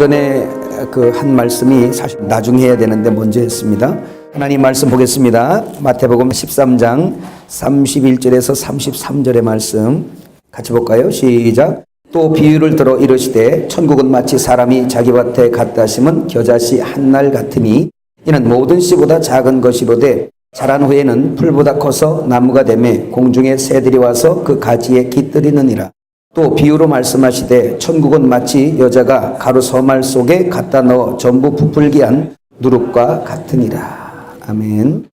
오전에 그 한 말씀이 사실 나중에 해야 되는데 먼저 했습니다. 하나님 말씀 보겠습니다. 마태복음 13장 31절에서 33절의 말씀 같이 볼까요? 시작. 또 비유를 들어 이르시되 천국은 마치 사람이 자기 밭에 갖다 심은 겨자씨 한 날 같으니 이는 모든 씨보다 작은 것이로되 자란 후에는 풀보다 커서 나무가 되매 공중의 새들이 와서 그 가지에 깃들이느니라. 또 비유로 말씀하시되 천국은 마치 여자가 가루 서말 속에 갖다 넣어 전부 부풀게 한 누룩과 같으니라. 아멘.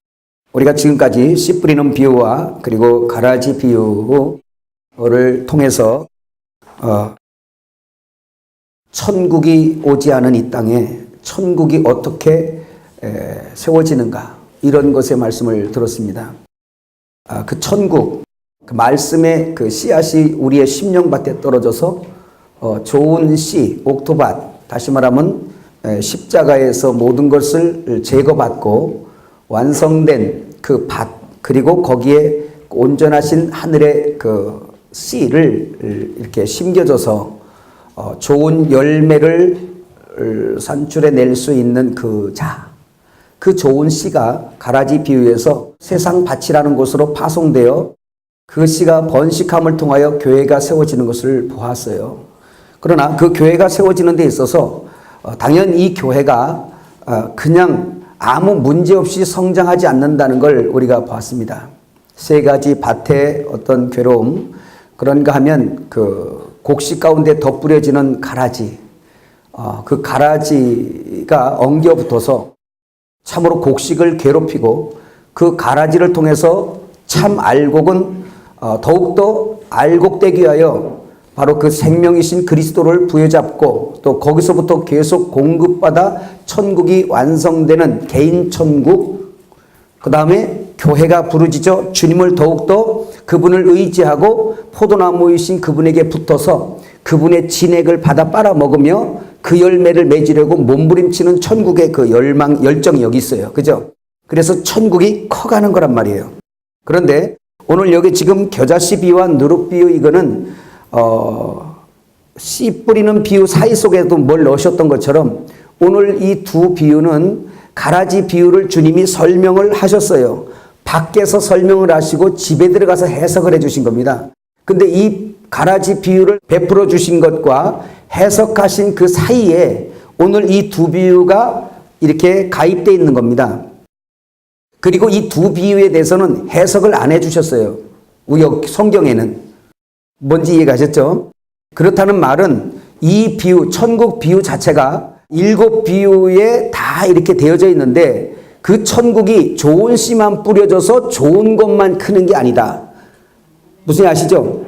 우리가 지금까지 씨 뿌리는 비유와 그리고 가라지 비유를 통해서 천국이 오지 않은 이 땅에 천국이 어떻게 세워지는가, 이런 것의 말씀을 들었습니다. 그 천국, 그 말씀의 그 씨앗이 우리의 심령밭에 떨어져서 좋은 씨, 옥토밭, 다시 말하면 십자가에서 모든 것을 제거받고 완성된 그 밭, 그리고 거기에 온전하신 하늘의 그 씨를 이렇게 심겨져서 좋은 열매를 산출해낼 수 있는 그 좋은 씨가 가라지 비유에서 세상 밭이라는 곳으로 파송되어 그 씨가 번식함을 통하여 교회가 세워지는 것을 보았어요. 그러나 그 교회가 세워지는 데 있어서 당연히 이 교회가 그냥 아무 문제 없이 성장하지 않는다는 걸 우리가 보았습니다. 세 가지 밭의 어떤 괴로움, 그런가 하면 그 곡식 가운데 덧뿌려지는 가라지, 그 가라지가 엉겨 붙어서 참으로 곡식을 괴롭히고 그 가라지를 통해서 참 알곡은 더욱더 알곡되기 위하여 바로 그 생명이신 그리스도를 부여잡고 또 거기서부터 계속 공급받아 천국이 완성되는 개인 천국, 그 다음에 교회가 부르짖어 주님을 더욱더 그분을 의지하고 포도나무이신 그분에게 붙어서 그분의 진액을 받아 빨아먹으며 그 열매를 맺으려고 몸부림치는 천국의 그 열정이 여기 있어요. 그죠? 그래서 천국이 커가는 거란 말이에요. 그런데 오늘 여기 지금 겨자씨 비유와 누룩 비유, 이거는 씨 뿌리는 비유 사이 속에도 뭘 넣으셨던 것처럼 오늘 이 두 비유는 가라지 비유를 주님이 설명을 하셨어요. 밖에서 설명을 하시고 집에 들어가서 해석을 해주신 겁니다. 근데 이 가라지 비유를 베풀어 주신 것과 해석하신 그 사이에 오늘 이 두 비유가 이렇게 가입되어 있는 겁니다. 그리고 이 두 비유에 대해서는 해석을 안 해주셨어요. 성경에는. 뭔지 이해가셨죠? 그렇다는 말은 이 비유, 천국 비유 자체가 7 비유에 다 이렇게 되어져 있는데 그 천국이 좋은 씨만 뿌려져서 좋은 것만 크는 게 아니다. 무슨 일 아시죠?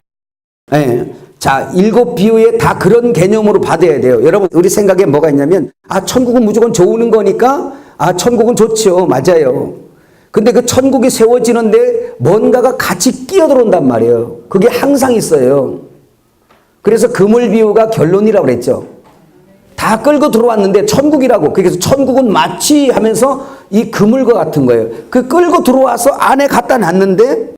네. 자, 7 비유에 다 그런 개념으로 받아야 돼요. 여러분, 우리 생각에 뭐가 있냐면, 천국은 무조건 좋은 거니까, 천국은 좋죠. 맞아요. 근데 그 천국이 세워지는데 뭔가가 같이 끼어들어온단 말이에요. 그게 항상 있어요. 그래서 그물 비유가 결론이라고 그랬죠. 다 끌고 들어왔는데 천국이라고. 그래서 천국은 마치 하면서 이 그물과 같은 거예요. 그 끌고 들어와서 안에 갖다 놨는데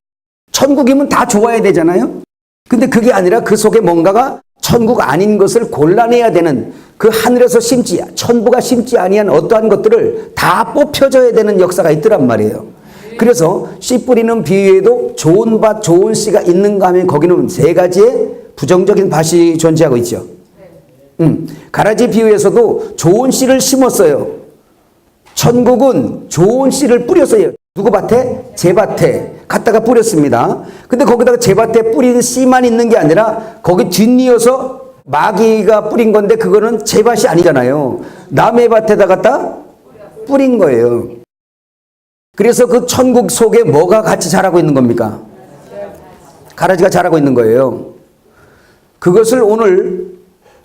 천국이면 다 좋아야 되잖아요. 근데 그게 아니라 그 속에 뭔가가 천국 아닌 것을 골라내야 되는, 그 하늘에서 천부가 심지 아니한 어떠한 것들을 다 뽑혀져야 되는 역사가 있더란 말이에요. 그래서 씨 뿌리는 비유에도 좋은 밭, 좋은 씨가 있는가 하면 거기는 3가지의 부정적인 밭이 존재하고 있죠. 가라지 비유에서도 좋은 씨를 심었어요. 천국은 좋은 씨를 뿌렸어요. 누구 밭에? 제 밭에 갖다가 뿌렸습니다. 근데 거기다가 제 밭에 뿌린 씨만 있는 게 아니라 거기 뒷이어서 마귀가 뿌린 건데 그거는 제 밭이 아니잖아요. 남의 밭에다 갖다 뿌린 거예요. 그래서 그 천국 속에 뭐가 같이 자라고 있는 겁니까? 가라지가 자라고 있는 거예요. 그것을 오늘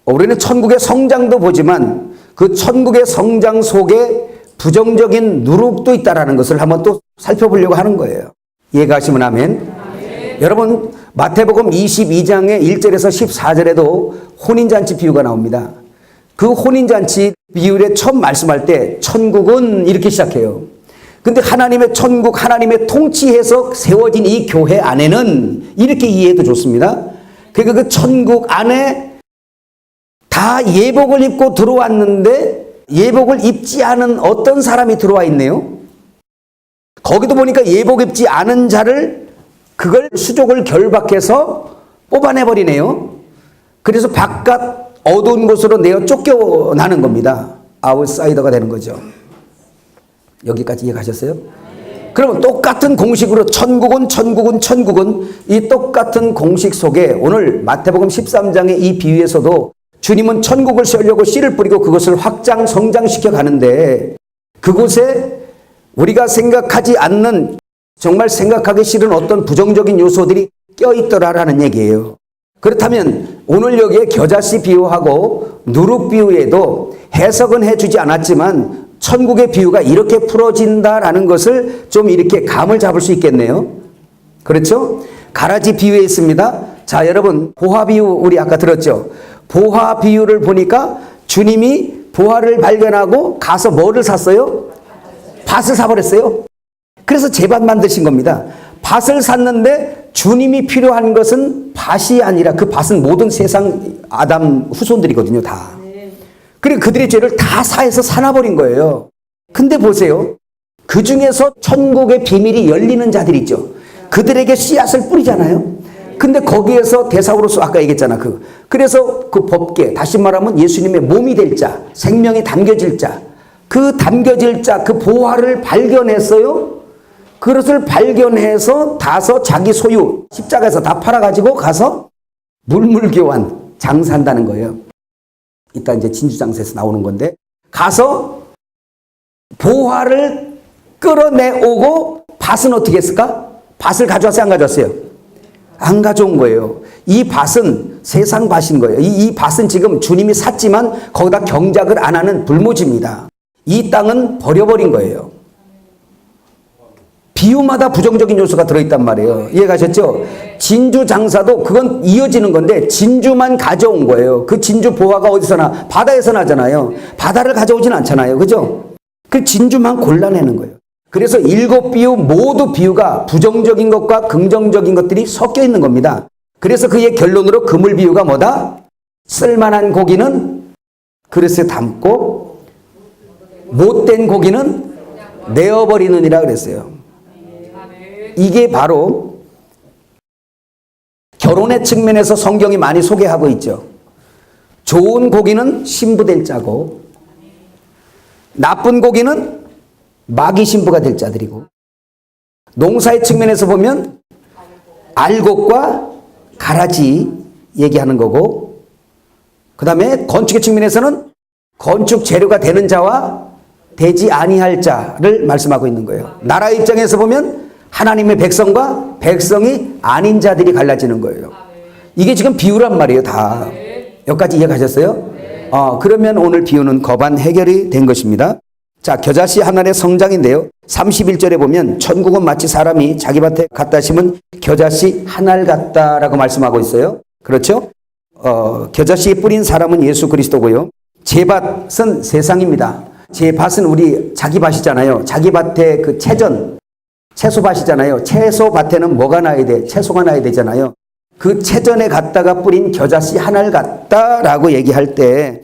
우리는 천국의 성장도 보지만 그 천국의 성장 속에 부정적인 누룩도 있다라는 것을 한번 또 살펴보려고 하는 거예요. 이해가 가시면 아멘. 여러분, 마태복음 22장의 1절에서 14절에도 혼인잔치 비유가 나옵니다. 그 혼인잔치 비유에 처음 말씀할 때 천국은 이렇게 시작해요. 근데 하나님의 천국, 하나님의 통치해서 세워진 이 교회 안에는 이렇게 이해해도 좋습니다. 그러니까 그 천국 안에 다 예복을 입고 들어왔는데 예복을 입지 않은 어떤 사람이 들어와 있네요. 거기도 보니까 예복 입지 않은 자를 그걸 수족을 결박해서 뽑아내버리네요. 그래서 바깥 어두운 곳으로 내어 쫓겨나는 겁니다. 아웃사이더가 되는 거죠. 여기까지 이해가셨어요? 그러면 똑같은 공식으로 천국은 이 똑같은 공식 속에 오늘 마태복음 13장의 이 비유에서도 주님은 천국을 세우려고 씨를 뿌리고 그것을 확장 성장시켜 가는데 그곳에 우리가 생각하지 않는 정말 생각하기 싫은 어떤 부정적인 요소들이 껴있더라라는 얘기예요. 그렇다면 오늘 여기에 겨자씨 비유하고 누룩 비유에도 해석은 해주지 않았지만 천국의 비유가 이렇게 풀어진다라는 것을 좀 이렇게 감을 잡을 수 있겠네요. 그렇죠? 가라지 비유에 있습니다. 자, 여러분 보화 비유 우리 아까 들었죠? 보화 비유를 보니까 주님이 보화를 발견하고 가서 뭐를 샀어요? 밭을 사버렸어요. 그래서 제밭 만드신 겁니다. 밭을 샀는데 주님이 필요한 것은 밭이 아니라 그 밭은 모든 세상 아담 후손들이거든요, 다. 그리고 그들의 죄를 다 사해서 사놔버린 거예요. 근데 보세요. 그 중에서 천국의 비밀이 열리는 자들이 있죠. 그들에게 씨앗을 뿌리잖아요. 근데 거기에서 대사우로서 아까 얘기했잖아. 그래서 그 법계, 다시 말하면 예수님의 몸이 될 자, 생명이 담겨질 자, 그 담겨질 자, 그 보화를 발견했어요. 그것을 발견해서 다서 자기 소유, 십자가에서 다 팔아가지고 가서 물물교환, 장사한다는 거예요. 이따 이제 진주장사에서 나오는 건데, 가서 보화를 끌어내오고 밭은 어떻게 했을까? 밭을 가져왔어요, 안 가져왔어요? 안 가져온 거예요. 이 밭은 세상 밭인 거예요. 이 밭은 지금 주님이 샀지만 거기다 경작을 안 하는 불모지입니다. 이 땅은 버려버린 거예요. 비유마다 부정적인 요소가 들어있단 말이에요. 이해가셨죠? 진주 장사도 그건 이어지는 건데 진주만 가져온 거예요. 그 진주 보화가 어디서 나? 바다에서 나잖아요. 바다를 가져오진 않잖아요. 그죠? 그 진주만 골라내는 거예요. 그래서 7 비유 모두 비유가 부정적인 것과 긍정적인 것들이 섞여 있는 겁니다. 그래서 그의 결론으로 그물 비유가 뭐다? 쓸만한 고기는 그릇에 담고 못된 고기는 내어버리느니라 그랬어요. 이게 바로 결혼의 측면에서 성경이 많이 소개하고 있죠. 좋은 고기는 신부될 자고 나쁜 고기는 마귀 신부가 될 자들이고, 농사의 측면에서 보면 알곡과 가라지 얘기하는 거고, 그 다음에 건축의 측면에서는 건축 재료가 되는 자와 되지 아니할 자를 말씀하고 있는 거예요. 나라의 입장에서 보면 하나님의 백성과 백성이 아닌 자들이 갈라지는 거예요. 이게 지금 비유란 말이에요, 다. 여기까지 이해가셨어요? 그러면 오늘 비유는 거반 해결이 된 것입니다. 자, 겨자씨 한 알의 성장인데요. 31절에 보면 천국은 마치 사람이 자기 밭에 갖다 심은 겨자씨 한 알 같다라고 말씀하고 있어요. 그렇죠? 겨자씨에 뿌린 사람은 예수 그리스도고요. 제 밭은 세상입니다. 제 밭은 우리 자기 밭이잖아요. 자기 밭에 그 채소밭이잖아요. 채소밭에는 뭐가 나야 돼? 채소가 나야 되잖아요. 그 채전에 갖다가 뿌린 겨자씨 한 알 같다라고 얘기할 때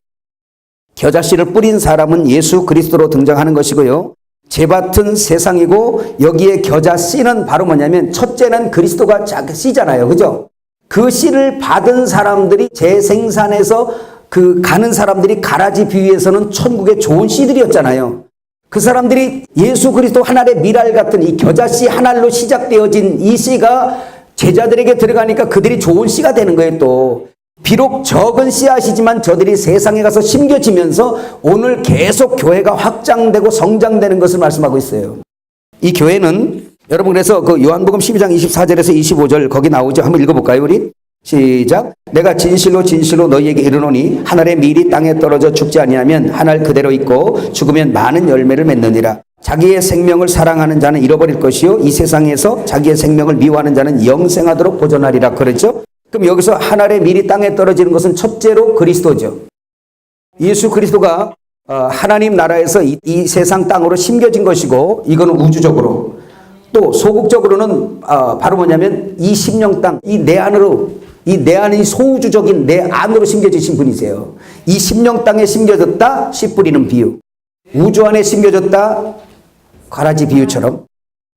겨자씨를 뿌린 사람은 예수 그리스도로 등장하는 것이고요. 제 밭은 세상이고 여기에 겨자씨는 바로 뭐냐면 첫째는 그리스도가 씨잖아요. 그죠? 그 씨를 받은 사람들이 재생산해서 그 가는 사람들이 가라지 비유에서는 천국의 좋은 씨들이었잖아요. 그 사람들이 예수 그리스도 한 알의 밀알 같은 이 겨자씨 한 알로 시작되어진 이 씨가 제자들에게 들어가니까 그들이 좋은 씨가 되는 거예요. 또 비록 적은 씨앗이지만 저들이 세상에 가서 심겨지면서 오늘 계속 교회가 확장되고 성장되는 것을 말씀하고 있어요. 이 교회는 여러분 그래서 그 요한복음 12장 24절에서 25절 거기 나오죠. 한번 읽어볼까요 우리? 시작. 내가 진실로 진실로 너희에게 이르노니 한 알의 밀이 땅에 떨어져 죽지 아니하면 한 알 그대로 있고 죽으면 많은 열매를 맺느니라. 자기의 생명을 사랑하는 자는 잃어버릴 것이요 이 세상에서 자기의 생명을 미워하는 자는 영생하도록 보존하리라. 그렇죠? 그럼 여기서 한 알의 밀이 땅에 떨어지는 것은 첫째로 그리스도죠. 예수 그리스도가 하나님 나라에서 이 세상 땅으로 심겨진 것이고 이거는 우주적으로 또 소극적으로는 바로 뭐냐면 이 심령 땅, 이 내 안으로 이 내 안에 소우주적인 내 안으로 심겨지신 분이세요. 이 심령 땅에 심겨졌다, 씨 뿌리는 비유. 우주 안에 심겨졌다, 가라지 비유처럼.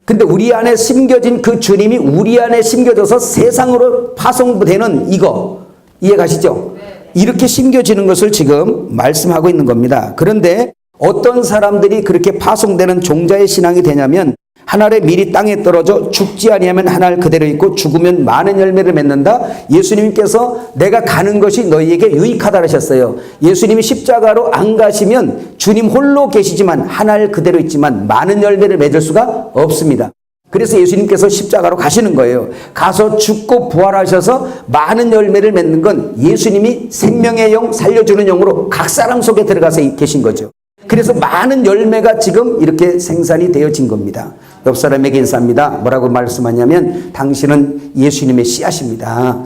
근데 우리 안에 심겨진 그 주님이 우리 안에 심겨져서 세상으로 파송되는 이거 이해 가시죠? 이렇게 심겨지는 것을 지금 말씀하고 있는 겁니다. 그런데 어떤 사람들이 그렇게 파송되는 종자의 신앙이 되냐면 한 알의 밀이 땅에 떨어져 죽지 아니하면 한 알 그대로 있고 죽으면 많은 열매를 맺는다. 예수님께서 내가 가는 것이 너희에게 유익하다 하셨어요. 예수님이 십자가로 안 가시면 주님 홀로 계시지만 한 알 그대로 있지만 많은 열매를 맺을 수가 없습니다. 그래서 예수님께서 십자가로 가시는 거예요. 가서 죽고 부활하셔서 많은 열매를 맺는 건 예수님이 생명의 영, 살려주는 영으로 각 사람 속에 들어가서 계신 거죠. 그래서 많은 열매가 지금 이렇게 생산이 되어진 겁니다. 옆 사람에게 인사합니다. 뭐라고 말씀하냐면 당신은 예수님의 씨앗입니다.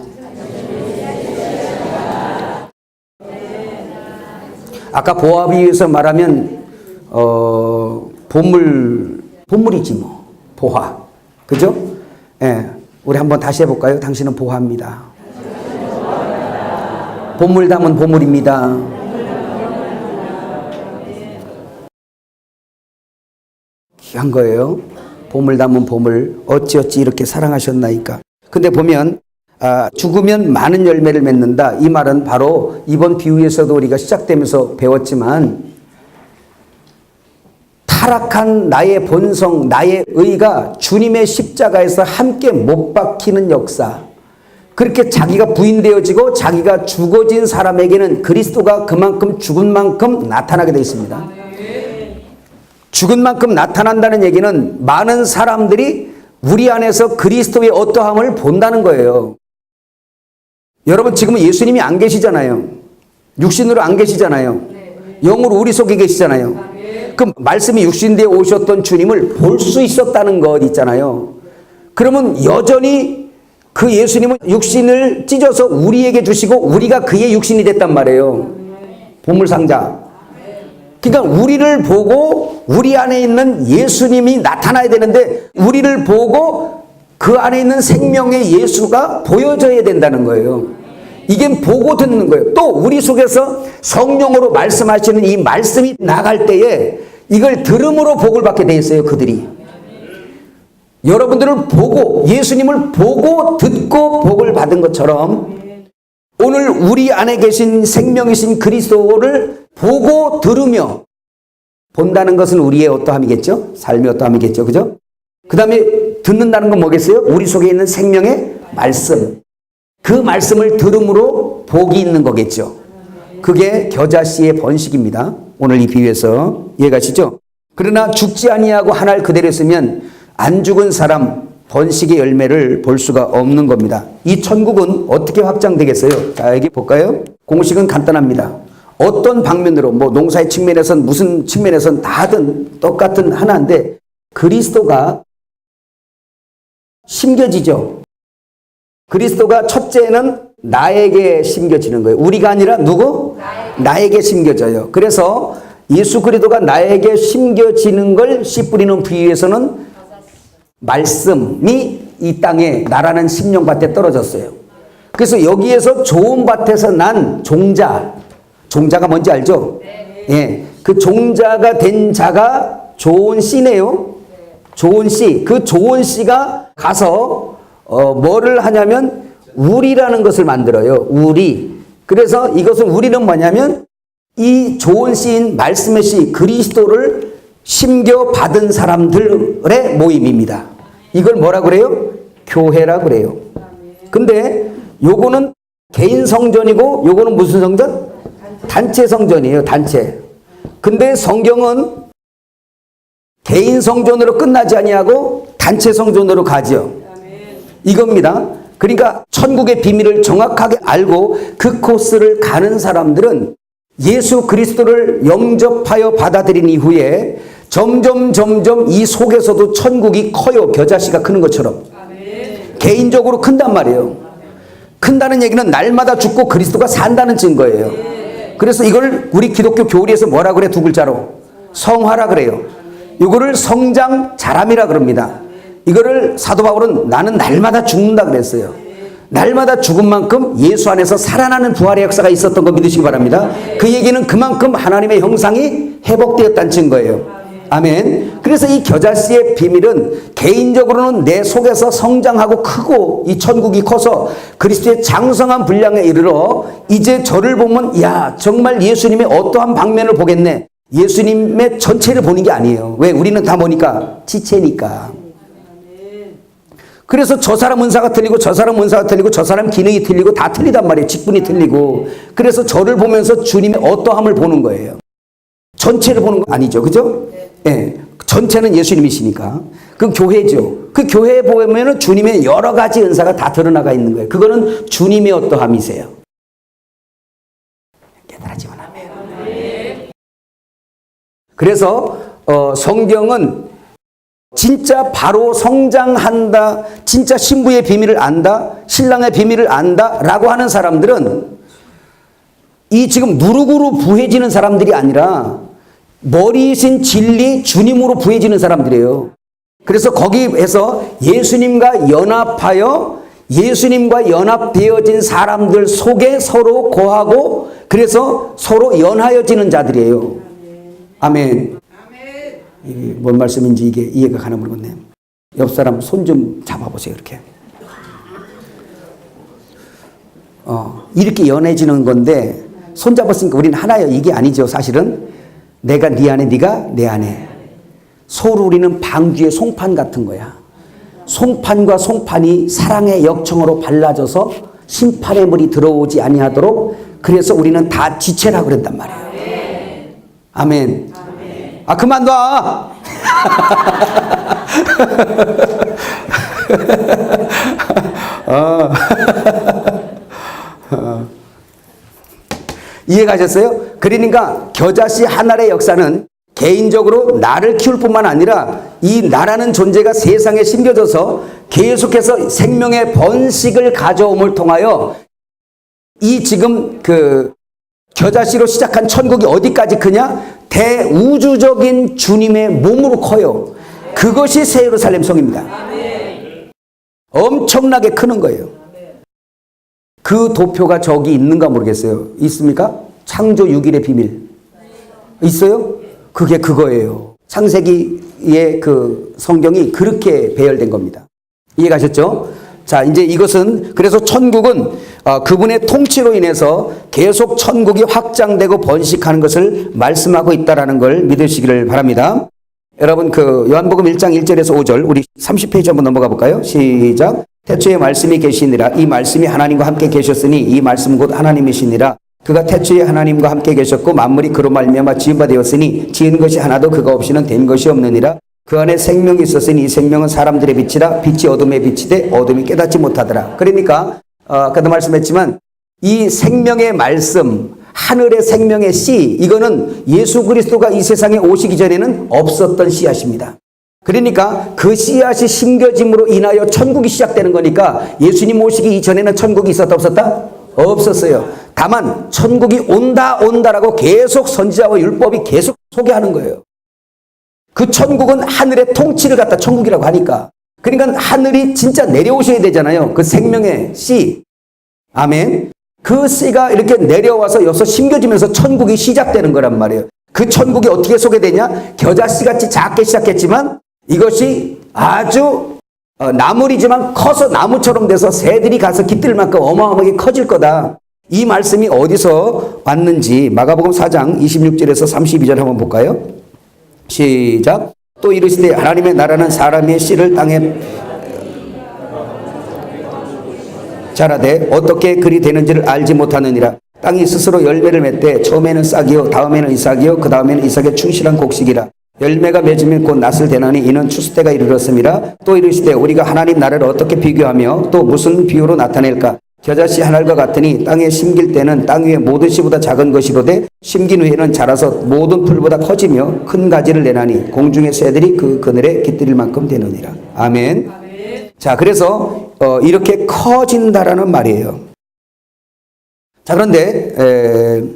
아까 보화 비유에서 말하면 보물이지 뭐. 보화. 그죠? 예. 우리 한번 다시 해볼까요? 당신은 보화입니다. 보물 담은 보물입니다. 귀한 거예요. 보물 담은 보물. 어찌어찌 이렇게 사랑하셨나이까. 근데 보면 죽으면 많은 열매를 맺는다. 이 말은 바로 이번 비유에서도 우리가 시작되면서 배웠지만 타락한 나의 본성, 나의 의가 주님의 십자가에서 함께 못 박히는 역사. 그렇게 자기가 부인되어지고 자기가 죽어진 사람에게는 그리스도가 그만큼 죽은 만큼 나타나게 되어 있습니다. 죽은 만큼 나타난다는 얘기는 많은 사람들이 우리 안에서 그리스도의 어떠함을 본다는 거예요. 여러분 지금은 예수님이 안 계시잖아요. 육신으로 안 계시잖아요. 영으로 우리 속에 계시잖아요. 그 말씀이 육신되어 오셨던 주님을 볼 수 있었다는 것 있잖아요. 그러면 여전히 그 예수님은 육신을 찢어서 우리에게 주시고 우리가 그의 육신이 됐단 말이에요. 보물상자. 그러니까 우리를 보고 우리 안에 있는 예수님이 나타나야 되는데 우리를 보고 그 안에 있는 생명의 예수가 보여져야 된다는 거예요. 이게 보고 듣는 거예요. 또 우리 속에서 성령으로 말씀하시는 이 말씀이 나갈 때에 이걸 들음으로 복을 받게 돼 있어요. 그들이. 여러분들을 보고 예수님을 보고 듣고 복을 받은 것처럼 오늘 우리 안에 계신 생명이신 그리스도를 보고 들으며 본다는 것은 우리의 어떠함이겠죠? 삶의 어떠함이겠죠. 그죠? 그 다음에 듣는다는 건 뭐겠어요? 우리 속에 있는 생명의 말씀. 그 말씀을 들음으로 복이 있는 거겠죠. 그게 겨자씨의 번식입니다. 오늘 이 비유에서 이해가시죠? 그러나 죽지 아니하고 한 알 그대로 있으면 안 죽은 사람 번식의 열매를 볼 수가 없는 겁니다. 이 천국은 어떻게 확장되겠어요? 자, 여기 볼까요? 공식은 간단합니다. 어떤 방면으로 뭐 농사의 측면에선 무슨 측면에선 다든 똑같은 하나인데 그리스도가 심겨지죠. 그리스도가 첫째는 나에게 심겨지는 거예요. 우리가 아니라 누구? 나에게 심겨져요. 그래서 예수 그리스도가 나에게 심겨지는 걸 씨 뿌리는 비유에서는 말씀이 이 땅에 나라는 심령밭에 떨어졌어요. 그래서 여기에서 좋은 밭에서 난 종자가 뭔지 알죠? 예, 그 종자가 된 자가 좋은 씨네요. 좋은 씨. 그 좋은 씨가 가서 뭐를 하냐면 우리라는 것을 만들어요. 우리. 그래서 이것은 우리는 뭐냐면 이 좋은 씨인 말씀의 씨 그리스도를 심겨 받은 사람들의 모임입니다. 이걸 뭐라 그래요? 교회라 그래요. 근데 요거는 개인 성전이고 요거는 무슨 성전? 단체 성전이에요. 단체. 근데 성경은 개인 성전으로 끝나지 아니하고 단체 성전으로 가죠. 이겁니다. 그러니까 천국의 비밀을 정확하게 알고 그 코스를 가는 사람들은 예수 그리스도를 영접하여 받아들인 이후에 점점 이 속에서도 천국이 커요. 겨자씨가 크는 것처럼. 개인적으로 큰단 말이에요. 큰다는 얘기는 날마다 죽고 그리스도가 산다는 증거예요. 그래서 이걸 우리 기독교 교리에서 뭐라 그래? 두 글자로 성화라 그래요. 이거를 성장 자람이라 그럽니다. 이거를 사도 바울은 나는 날마다 죽는다 그랬어요. 날마다 죽은 만큼 예수 안에서 살아나는 부활의 역사가 있었던 거 믿으시기 바랍니다. 그 얘기는 그만큼 하나님의 형상이 회복되었다는 증거예요. 아멘. 그래서 이 겨자씨의 비밀은 개인적으로는 내 속에서 성장하고 크고 이 천국이 커서 그리스도의 장성한 분량에 이르러 이제 저를 보면 야 정말 예수님의 어떠한 방면을 보겠네. 예수님의 전체를 보는 게 아니에요. 왜? 우리는 다 보니까 지체니까. 그래서 저 사람 은사가 틀리고 저 사람 은사가 틀리고 저 사람 기능이 틀리고 다 틀리단 말이에요. 직분이 틀리고. 그래서 저를 보면서 주님의 어떠함을 보는 거예요. 전체를 보는 거 아니죠. 그죠? 예. 전체는 예수님이시니까. 그 교회죠. 그 교회에 보면은 주님의 여러 가지 은사가 다 드러나가 있는 거예요. 그거는 주님의 어떠함이세요. 깨달아지면 하면. 그래서 성경은 진짜 바로 성장한다, 진짜 신부의 비밀을 안다, 신랑의 비밀을 안다 라고 하는 사람들은 이 지금 누룩으로 부해지는 사람들이 아니라 머리이신 진리 주님으로 부해지는 사람들이에요. 그래서 거기에서 예수님과 연합하여 예수님과 연합되어진 사람들 속에 서로 거하고 그래서 서로 연하여지는 자들이에요. 아멘. 이게 뭔 말씀인지 이게 이해가 가나 모르겠네요. 옆 사람 손 좀 잡아보세요. 이렇게. 이렇게 연해지는 건데 손 잡았으니까 우리는 하나예요. 이게 아니죠. 사실은 내가 네 안에 네가 내 안에. 서로 우리는 방주의 송판 같은 거야. 송판과 송판이 사랑의 역청으로 발라져서 심판의 물이 들어오지 아니하도록 그래서 우리는 다 지체라고 그랬단 말이에요. 아멘. 아 그만둬. 이해가셨어요? 그러니까 겨자씨 한 알의 역사는 개인적으로 나를 키울 뿐만 아니라 이 나라는 존재가 세상에 심겨져서 계속해서 생명의 번식을 가져옴을 통하여 이 지금 그 겨자씨로 시작한 천국이 어디까지 크냐? 대우주적인 주님의 몸으로 커요. 그것이 새 예루살렘 성입니다. 엄청나게 크는 거예요. 그 도표가 저기 있는가 모르겠어요. 있습니까? 창조 6일의 비밀. 있어요? 그게 그거예요. 창세기의 그 성경이 그렇게 배열된 겁니다. 이해가셨죠? 자, 이제 이것은 그래서 천국은 그분의 통치로 인해서 계속 천국이 확장되고 번식하는 것을 말씀하고 있다라는 걸 믿으시기를 바랍니다. 여러분 그 요한복음 1장 1절에서 5절 우리 30페이지 한번 넘어가 볼까요? 시작. 태초에 말씀이 계시니라. 이 말씀이 하나님과 함께 계셨으니 이 말씀 곧 하나님이시니라. 그가 태초에 하나님과 함께 계셨고 만물이 그로 말미암아 지은 바 되었으니 지은 것이 하나도 그가 없이는 된 것이 없느니라. 그 안에 생명이 있었으니 이 생명은 사람들의 빛이라. 빛이 어둠에 비치되 어둠이 깨닫지 못하더라. 그러니까 아까도 말씀했지만 이 생명의 말씀, 하늘의 생명의 씨, 이거는 예수 그리스도가 이 세상에 오시기 전에는 없었던 씨앗입니다. 그러니까 그 씨앗이 심겨짐으로 인하여 천국이 시작되는 거니까 예수님 오시기 이전에는 천국이 있었다 없었다? 없었어요. 다만 천국이 온다라고 계속 선지자와 율법이 계속 소개하는 거예요. 그 천국은 하늘의 통치를 갖다 천국이라고 하니까. 그러니까 하늘이 진짜 내려오셔야 되잖아요. 그 생명의 씨. 아멘. 그 씨가 이렇게 내려와서 여기서 심겨지면서 천국이 시작되는 거란 말이에요. 그 천국이 어떻게 소개되냐? 겨자씨같이 작게 시작했지만 이것이 아주 나물이지만 커서 나무처럼 돼서 새들이 가서 깃들 만큼 어마어마하게 커질 거다. 이 말씀이 어디서 왔는지 마가복음 4장 26절에서 32절 한번 볼까요? 시작. 또 이르시되 하나님의 나라는 사람의 씨를 땅에 자라되 어떻게 그리 되는지를 알지 못하느니라. 땅이 스스로 열매를 맺되 처음에는 싹이요 다음에는 이삭이요 그 다음에는 이삭의 충실한 곡식이라. 열매가 맺으면 곧 낫을 대나니 이는 추수 때가 이르렀음이라. 또 이르시되 우리가 하나님 나라를 어떻게 비교하며 또 무슨 비유로 나타낼까? 겨자씨 한 알과 같으니 땅에 심길 때는 땅 위에 모든 씨보다 작은 것이로되 심긴 후에는 자라서 모든 풀보다 커지며 큰 가지를 내나니 공중의 새들이 그 그늘에 깃들일 만큼 되느니라. 아멘. 자, 그래서 이렇게 커진다라는 말이에요. 자, 그런데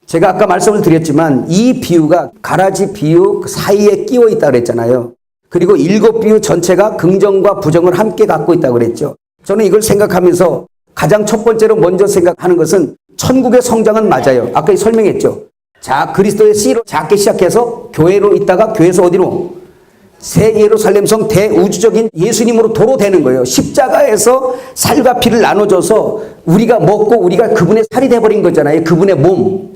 제가 아까 말씀을 드렸지만 이 비유가 가라지 비유 사이에 끼워 있다고 그랬잖아요. 그리고 7 비유 전체가 긍정과 부정을 함께 갖고 있다고 그랬죠. 저는 이걸 생각하면서 가장 첫 번째로 먼저 생각하는 것은 천국의 성장은 맞아요. 아까 설명했죠. 자, 그리스도의 씨로 작게 시작해서 교회로 있다가 교회에서 어디로? 새 예루살렘 성 대우주적인 예수님으로 도로 되는 거예요. 십자가에서 살과 피를 나눠줘서 우리가 먹고 우리가 그분의 살이 돼버린 거잖아요. 그분의 몸.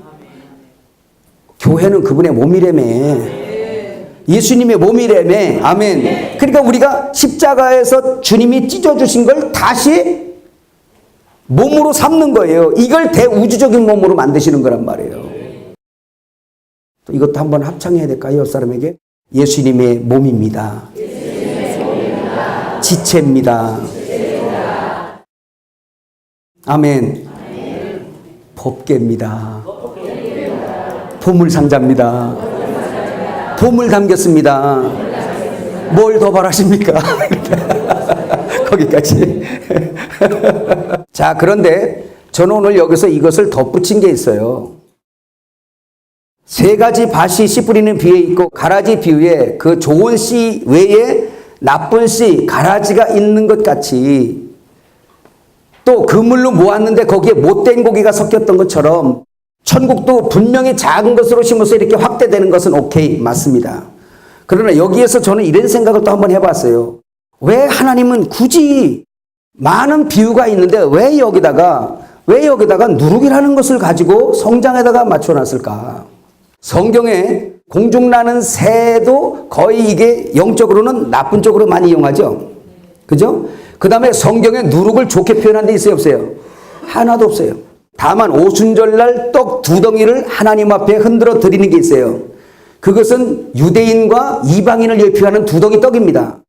교회는 그분의 몸이라며. 예수님의 몸이라며. 아멘. 그러니까 우리가 십자가에서 주님이 찢어주신 걸 다시 몸으로 삼는 거예요. 이걸 대우주적인 몸으로 만드시는 거란 말이에요. 또 이것도 한번 합창해야 될까요? 옆 사람에게. 예수님의 몸입니다. 지체입니다. 아멘. 법궤입니다. 보물상자입니다. 보물 담겼습니다. 뭘 더 바라십니까? 거기까지. 자, 그런데 저는 오늘 여기서 이것을 덧붙인 게 있어요. 세 가지 밭이 씨 뿌리는 비유에 있고 가라지 비유에 그 좋은 씨 외에 나쁜 씨, 가라지가 있는 것 같이 또 그물로 모았는데 거기에 못된 고기가 섞였던 것처럼 천국도 분명히 작은 것으로 심어서 이렇게 확대되는 것은 오케이, 맞습니다. 그러나 여기에서 저는 이런 생각을 또 한번 해봤어요. 왜 하나님은 굳이 많은 비유가 있는데 왜 여기다가 누룩이라는 것을 가지고 성장에다가 맞춰놨을까? 성경에 공중나는 새도 거의 이게 영적으로는 나쁜 쪽으로 많이 이용하죠. 그죠? 그 다음에 성경에 누룩을 좋게 표현한 데 있어요, 없어요? 하나도 없어요. 다만 오순절날 떡 2덩이를 하나님 앞에 흔들어 드리는 게 있어요. 그것은 유대인과 이방인을 예표하는 2덩이 떡입니다.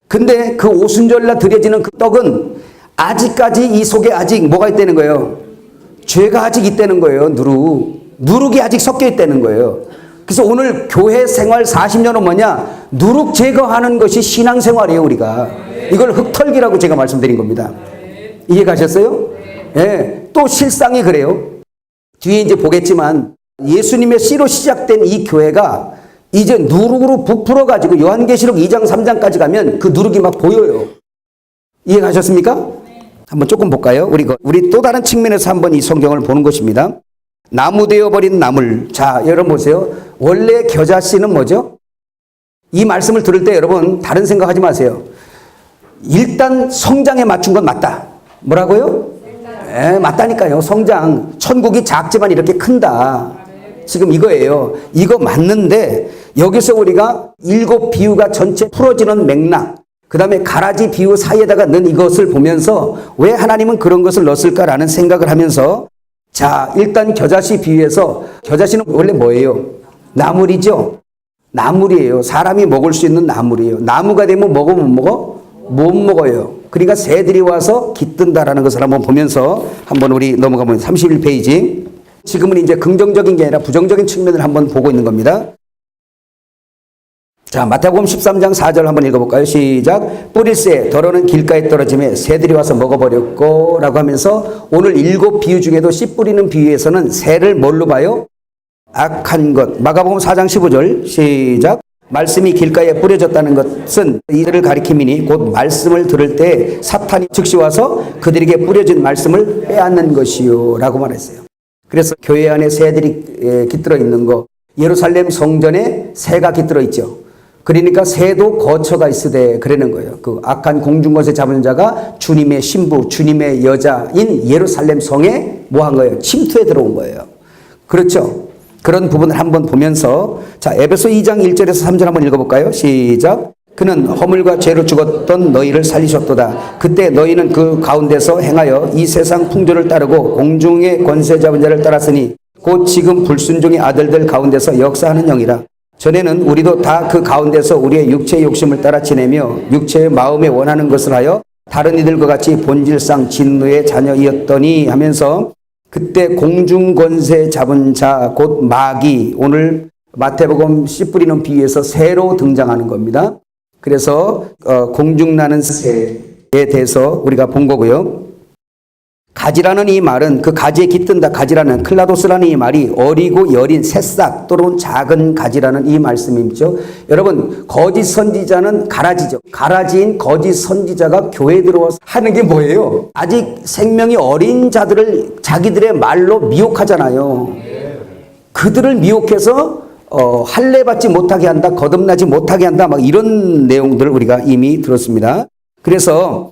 근데 그 오순절날 드려지는 그 떡은 아직까지 이 속에 아직 뭐가 있다는 거예요? 죄가 아직 있다는 거예요. 누룩이 아직 섞여 있다는 거예요. 그래서 오늘 교회 생활 40년은 뭐냐? 누룩 제거하는 것이 신앙생활이에요, 우리가. 이걸 흙털기라고 제가 말씀드린 겁니다. 이해 가셨어요? 예. 또 실상이 그래요. 뒤에 이제 보겠지만 예수님의 씨로 시작된 이 교회가 이제 누룩으로 부풀어 가지고 요한계시록 2장 3장까지 가면 그 누룩이 막 보여요. 이해 가셨습니까? 한번 조금 볼까요? 우리 또 다른 측면에서 한번 이 성경을 보는 것입니다. 나무 되어버린 나물. 자, 여러분 보세요. 원래 겨자씨는 뭐죠? 이 말씀을 들을 때 여러분 다른 생각하지 마세요. 일단 성장에 맞춘 건 맞다. 뭐라고요? 맞다니까요. 성장. 천국이 작지만 이렇게 큰다. 지금 이거예요. 이거 맞는데 여기서 우리가 7 비유가 전체 풀어지는 맥락, 그 다음에 가라지 비유 사이에다가 넣은 이것을 보면서 왜 하나님은 그런 것을 넣었을까라는 생각을 하면서 자, 일단 겨자씨 비유에서 겨자씨는 원래 뭐예요? 나물이죠? 나물이에요. 사람이 먹을 수 있는 나물이에요. 나무가 되면 먹어 못 먹어? 못 먹어요. 그러니까 새들이 와서 깃든다라는 것을 한번 보면서 한번 우리 넘어가 보면 31페이지. 지금은 이제 긍정적인 게 아니라 부정적인 측면을 한번 보고 있는 겁니다. 자, 마태복음 13장 4절 한번 읽어볼까요? 시작. 뿌릴새 더러는 길가에 떨어짐에 새들이 와서 먹어버렸고 라고 하면서 오늘 7 비유 중에도 씨 뿌리는 비유에서는 새를 뭘로 봐요? 악한 것. 마가복음 4장 15절 시작. 말씀이 길가에 뿌려졌다는 것은 이들을 가리킴이니 곧 말씀을 들을 때 사탄이 즉시 와서 그들에게 뿌려진 말씀을 빼앗는 것이요 라고 말했어요. 그래서 교회 안에 새들이 깃들어 있는 거, 예루살렘 성전에 새가 깃들어 있죠. 그러니까 새도 거처가 있으되 그러는 거예요. 그 악한 공중것에 잡은 자가 주님의 신부, 주님의 여자인 예루살렘 성에 뭐 한 거예요? 침투해 들어온 거예요. 그렇죠? 그런 부분을 한번 보면서 자, 에베소 2장 1절에서 3절 한번 읽어볼까요? 시작. 그는 허물과 죄로 죽었던 너희를 살리셨도다. 그때 너희는 그 가운데서 행하여 이 세상 풍조를 따르고 공중의 권세 잡은 자를 따랐으니 곧 지금 불순종의 아들들 가운데서 역사하는 영이라. 전에는 우리도 다 그 가운데서 우리의 육체의 욕심을 따라 지내며 육체의 마음에 원하는 것을 하여 다른 이들과 같이 본질상 진노의 자녀이었더니 하면서 그때 공중권세 잡은 자 곧 마귀, 오늘 마태복음 씨 뿌리는 비유에서 새로 등장하는 겁니다. 그래서 공중나는 새에 대해서 우리가 본 거고요. 가지라는 이 말은 그 가지에 깃든다 가지라는 클라도스라는 이 말이 어리고 여린 새싹 또는 작은 가지라는 이 말씀이죠. 여러분 거짓 선지자는 가라지죠. 가라지인 거짓 선지자가 교회에 들어와서 하는 게 뭐예요? 아직 생명이 어린 자들을 자기들의 말로 미혹하잖아요. 그들을 미혹해서 할례 받지 못하게 한다, 거듭나지 못하게 한다, 막 이런 내용들을 우리가 이미 들었습니다. 그래서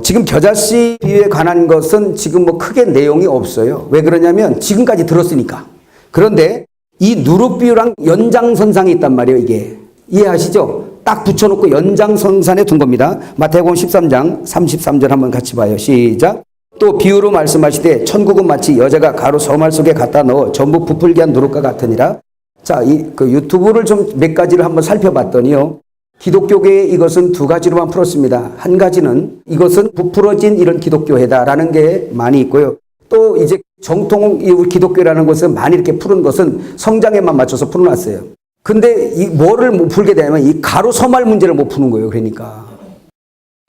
지금 겨자씨 비유에 관한 것은 지금 뭐 크게 내용이 없어요. 왜 그러냐면 지금까지 들었으니까. 그런데 이 누룩 비유랑 연장선상이 있단 말이에요. 이게 이해하시죠? 딱 붙여놓고 연장선상에 둔 겁니다. 마태복음 13장 33절 한번 같이 봐요. 시작. 또 비유로 말씀하시되 천국은 마치 여자가 가루 서말 속에 갖다 넣어 전부 부풀게 한 누룩과 같으니라. 자, 그 유튜브를 좀 몇 가지를 한번 살펴봤더니요. 기독교계에 이것은 두 가지로만 풀었습니다. 한 가지는 이것은 부풀어진 이런 기독교회다라는 게 많이 있고요. 또 이제 정통 기독교라는 것은 많이 이렇게 푸는 것은 성장에만 맞춰서 풀어놨어요. 근데 이 뭐를 못 풀게 되냐면 이 가루 서말 문제를 못 푸는 거예요. 그러니까.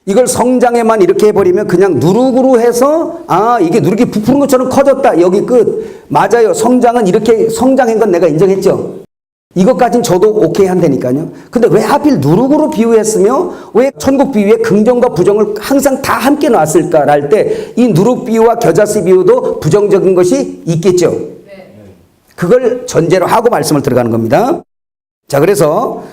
이걸 성장에만 이렇게 해버리면 그냥 누룩으로 해서 이게 누룩이 부푸는 것처럼 커졌다. 여기 끝. 맞아요. 성장은 이렇게 성장한 건 내가 인정했죠. 이것까진 저도 오케이 한다니까요. 근데 왜 하필 누룩으로 비유했으며 왜 천국 비유에 긍정과 부정을 항상 다 함께 놨을까 할 때 이 누룩 비유와 겨자씨 비유도 부정적인 것이 있겠죠. 그걸 전제로 하고 말씀을 들어가는 겁니다. 자, 그래서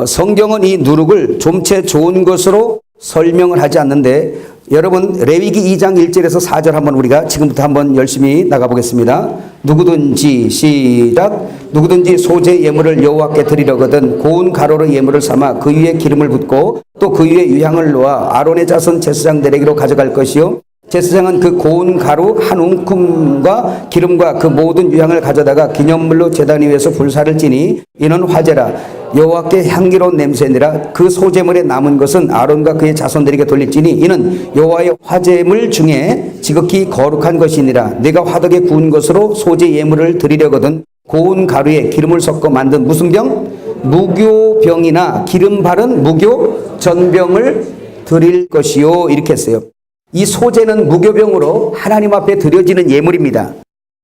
성경은 이 누룩을 좀채 좋은 것으로 설명을 하지 않는데 여러분 레위기 2장 1절에서 4절 한번 우리가 지금부터 한번 열심히 나가보겠습니다. 누구든지 시작. 누구든지 소재 예물을 여호와께 드리려거든 고운 가루로 예물을 삼아 그 위에 기름을 붓고 또 그 위에 유향을 놓아 아론의 자손 제사장들에게로 가져갈 것이요 제사장은 그 고운 가루 한 움큼과 기름과 그 모든 유향을 가져다가 기념물로 제단 위에서 불사를 지니 이는 화제라 여호와께 향기로운 냄새니라. 그 소제물에 남은 것은 아론과 그의 자손들에게 돌릴지니 이는 여호와의 화제물 중에 지극히 거룩한 것이니라. 네가 화덕에 구운 것으로 소제 예물을 드리려거든 고운 가루에 기름을 섞어 만든 무슨 병? 무교병이나 기름 바른 무교 전병을 드릴 것이요. 이렇게 했어요. 이 소제는 무교병으로 하나님 앞에 드려지는 예물입니다.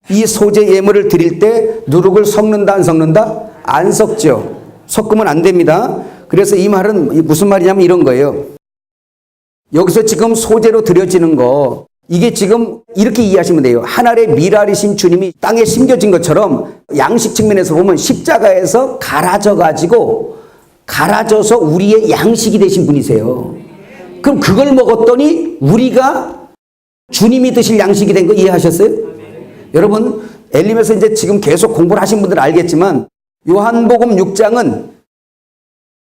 이 소제 예물을 드릴 때 누룩을 섞는다 안 섞는다? 안 섞죠. 섞으면 안 됩니다. 그래서 이 말은 무슨 말이냐면 이런 거예요. 여기서 지금 소제로 드려지는 거 이게 지금 이렇게 이해하시면 돼요. 하늘의 미랄이신 주님이 땅에 심겨진 것처럼 양식 측면에서 보면 십자가에서 갈아져서 우리의 양식이 되신 분이세요. 그럼 그걸 먹었더니 우리가 주님이 드실 양식이 된 거 이해하셨어요? 여러분 엘림에서 이제 지금 계속 공부를 하신 분들은 알겠지만 요한복음 6장은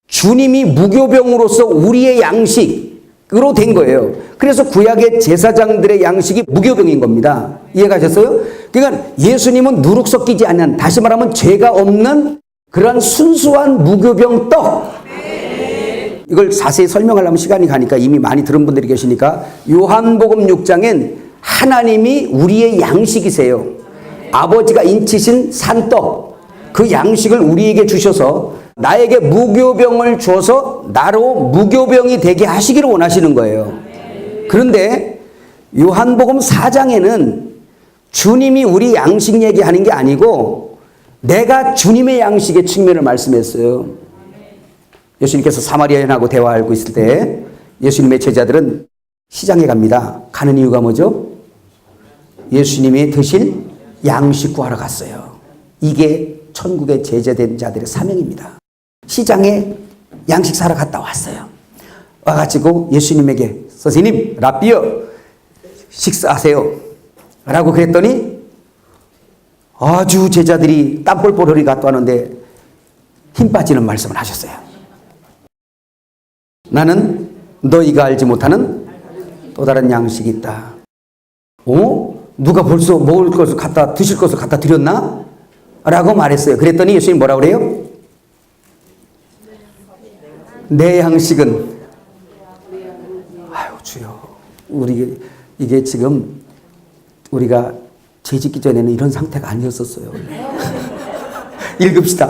주님이 무교병으로서 우리의 양식으로 된 거예요. 그래서 구약의 제사장들의 양식이 무교병인 겁니다. 이해가셨어요? 그러니까 예수님은 누룩 섞이지 않는, 다시 말하면 죄가 없는 그런 순수한 무교병 떡. 이걸 자세히 설명하려면 시간이 가니까 이미 많이 들은 분들이 계시니까 요한복음 6장엔 하나님이 우리의 양식이세요. 아버지가 인치신 산떡. 그 양식을 우리에게 주셔서 나에게 무교병을 주어서 나로 무교병이 되게 하시기를 원하시는 거예요. 그런데 요한복음 4장에는 주님이 우리 양식 얘기하는 게 아니고 내가 주님의 양식의 측면을 말씀했어요. 예수님께서 사마리아 여인하고 대화하고 있을 때 예수님의 제자들은 시장에 갑니다. 가는 이유가 뭐죠? 예수님이 드실 양식 구하러 갔어요. 이게 천국에 제재된 자들의 사명입니다. 시장에 양식 사러 갔다 왔어요. 와가지고 예수님에게 선생님 라삐어 식사하세요 라고 그랬더니 아주 제자들이 땀볼볼 흘리 갔다 왔는데 힘 빠지는 말씀을 하셨어요. 나는 너희가 알지 못하는 또 다른 양식이 있다. 누가 벌써 먹을 것을 갖다 드실 것을 갖다 드렸나? 라고 말했어요. 그랬더니 예수님 뭐라고 그래요? 내 양식은 아유 주여 우리 이게 지금 우리가 죄 짓기 전에는 이런 상태가 아니었었어요. 읽읍시다.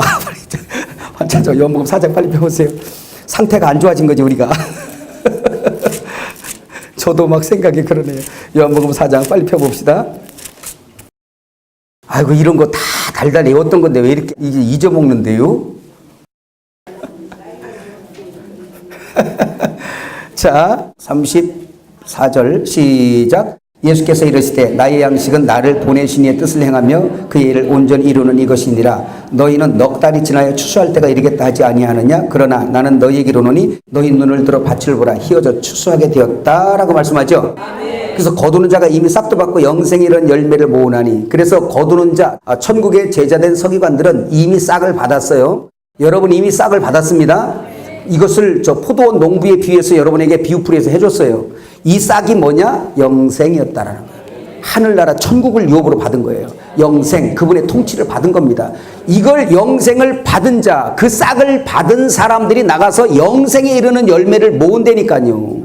저 요한복음 4장 빨리 펴보세요. 상태가 안 좋아진 거지 우리가. 저도 막 생각이 그러네요. 요한복음 4장 빨리 펴봅시다. 아이고, 이런 거 다 달달히 어떤 건데 왜 이렇게 잊어먹는데요? 자, 34절 시작. 예수께서 이르시되 나의 양식은 나를 보내신 이의 뜻을 행하며 그의 일을 온전히 이루는 이것이니라. 너희는 넉 달이 지나야 추수할 때가 이르겠다 하지 아니하느냐. 그러나 나는 너희에게 이르노니 너희 눈을 들어 밭을 보라. 희어져 추수하게 되었다라고 말씀하죠. 그래서 거두는 자가 이미 싹도 받고 영생에 이른 열매를 모으나니. 그래서 거두는 자, 천국의 제자된 서기관들은 이미 싹을 받았어요. 여러분 이미 싹을 받았습니다. 이것을 저 포도원 농부에 비해서 여러분에게 비유풀이해서 해줬어요. 이 싹이 뭐냐? 영생이었다라는 거예요. 하늘나라 천국을 유업으로 받은 거예요. 영생, 그분의 통치를 받은 겁니다. 이걸 영생을 받은 자, 그 싹을 받은 사람들이 나가서 영생에 이르는 열매를 모은다니까요.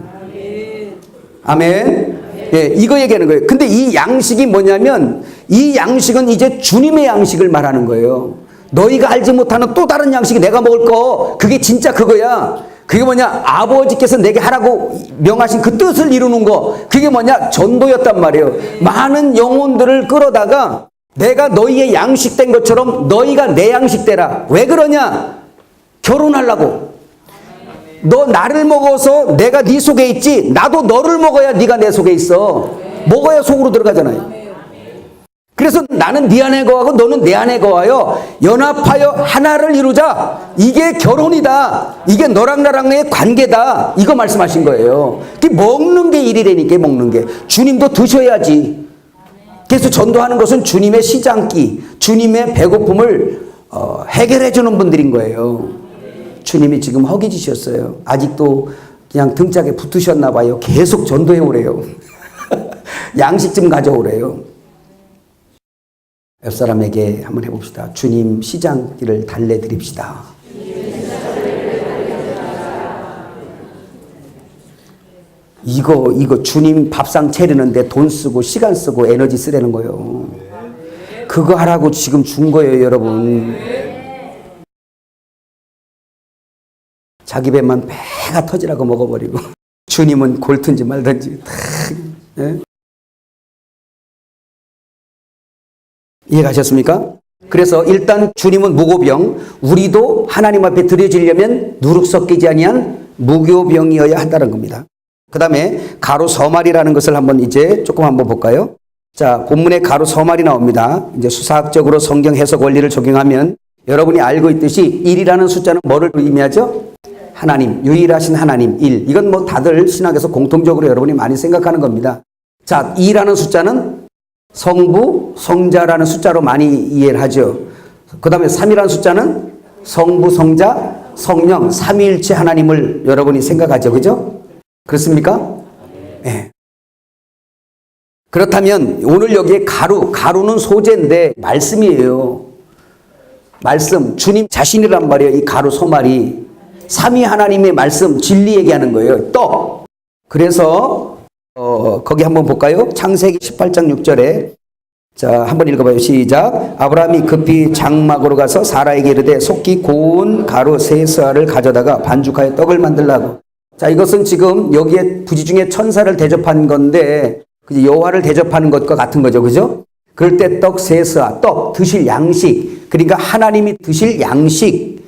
아멘. 예, 이거 얘기하는 거예요. 근데 이 양식이 뭐냐면 이 양식은 이제 주님의 양식을 말하는 거예요. 너희가 알지 못하는 또 다른 양식이 내가 먹을 거, 그게 진짜 그거야. 그게 뭐냐? 아버지께서 내게 하라고 명하신 그 뜻을 이루는 거. 그게 뭐냐? 전도였단 말이에요. 많은 영혼들을 끌어다가 내가 너희의 양식 된 것처럼 너희가 내 양식 되라. 왜 그러냐? 결혼하려고. 너 나를 먹어서 내가 네 속에 있지, 나도 너를 먹어야 네가 내 속에 있어. 먹어야 속으로 들어가잖아요. 그래서 나는 네 안에 거하고 너는 내 안에 거하여 연합하여 하나를 이루자. 이게 결혼이다. 이게 너랑 나랑의 관계다. 이거 말씀하신 거예요. 먹는 게 일이라니까. 먹는 게 주님도 드셔야지. 그래서 전도하는 것은 주님의 시장기, 주님의 배고픔을 해결해 주는 분들인 거예요. 주님이 지금 허기지셨어요. 아직도 그냥 등짝에 붙으셨나 봐요. 계속 전도해 오래요. 양식 좀 가져오래요. 옆 사람에게 한번 해봅시다. 주님 시장길을 달래드립시다. 이거 주님 밥상 차리는데 돈 쓰고 시간 쓰고 에너지 쓰라는 거예요. 그거 하라고 지금 준 거예요, 여러분. 자기 배만 배가 터지라고 먹어버리고 주님은 골든지 말든지 다. 예? 이해가셨습니까? 그래서 일단 주님은 무고병, 우리도 하나님 앞에 드려지려면 누룩 섞이지 아니한 무교병이어야 한다는 겁니다. 그 다음에 가로 서말이라는 것을 한번 이제 조금 한번 볼까요? 자, 본문에 가로 서말이 나옵니다. 이제 수사학적으로 성경 해석 원리를 적용하면 여러분이 알고 있듯이 1이라는 숫자는 뭐를 의미하죠? 하나님, 유일하신 하나님 1. 이건 뭐 다들 신학에서 공통적으로 여러분이 많이 생각하는 겁니다. 자, 2라는 숫자는 성부, 성자라는 숫자로 많이 이해를 하죠. 그 다음에 3이라는 숫자는 성부, 성자, 성령, 삼위일체 하나님을 여러분이 생각하죠. 그죠? 그렇습니까? 네. 그렇다면 오늘 여기에 가루는 소재인데 말씀이에요. 말씀, 주님 자신이란 말이에요. 이 가루 소말이. 삼위 하나님의 말씀, 진리 얘기하는 거예요. 떡. 그래서 거기 한번 볼까요? 창세기 18장 6절에 자, 한번 읽어봐요. 시작. 아브라함이 급히 장막으로 가서 사라에게 이르되 속히 고운 가루 세 스아를 가져다가 반죽하여 떡을 만들라고. 자, 이것은 지금 여기에 부지 중에 천사를 대접한 건데 여호와를 대접하는 것과 같은 거죠. 그죠? 그럴 때 떡 세 스아, 떡 드실 양식, 그러니까 하나님이 드실 양식,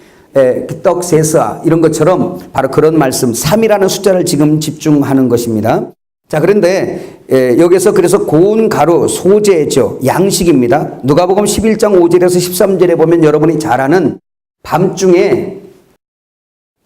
떡 세 스아 이런 것처럼 바로 그런 말씀 3이라는 숫자를 지금 집중하는 것입니다. 자, 그런데 여기서 그래서 고운 가루 소재죠. 양식입니다. 누가복음 11장 5절에서 13절에 보면 여러분이 잘 아는 밤중에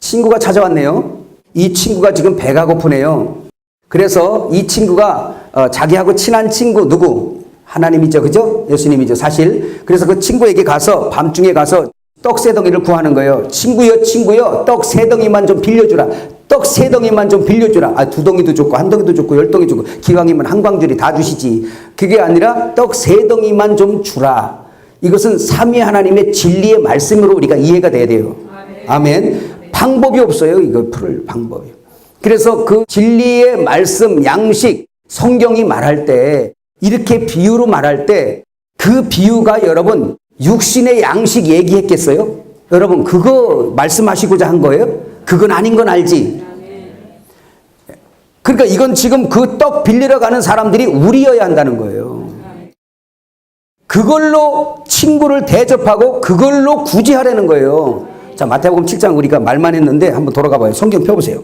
친구가 찾아왔네요. 이 친구가 지금 배가 고프네요. 그래서 이 친구가 자기하고 친한 친구 누구? 하나님이죠. 그죠? 예수님이죠. 사실. 그래서 그 친구에게 가서 밤중에 가서 떡 세 덩이를 구하는 거예요. 친구여 떡 세 덩이만 좀 빌려주라. 떡 세 덩이만 좀 빌려주라. 아, 2덩이도 좋고 1덩이도 좋고 10덩이 주고 기왕이면 한광줄이 다 주시지. 그게 아니라 떡 세 덩이만 좀 주라. 이것은 삼위 하나님의 진리의 말씀으로 우리가 이해가 돼야 돼요. 아멘. 방법이 없어요. 이거 풀을 방법이. 그래서 그 진리의 말씀, 양식, 성경이 말할 때 이렇게 비유로 말할 때 그 비유가 여러분 육신의 양식 얘기했겠어요? 여러분 그거 말씀하시고자 한 거예요? 그건 아닌 건 알지? 그러니까 이건 지금 그 떡 빌리러 가는 사람들이 우리여야 한다는 거예요. 그걸로 친구를 대접하고 그걸로 구제하라는 거예요. 자, 마태복음 7장 우리가 말만 했는데 한번 돌아가 봐요. 성경 펴보세요.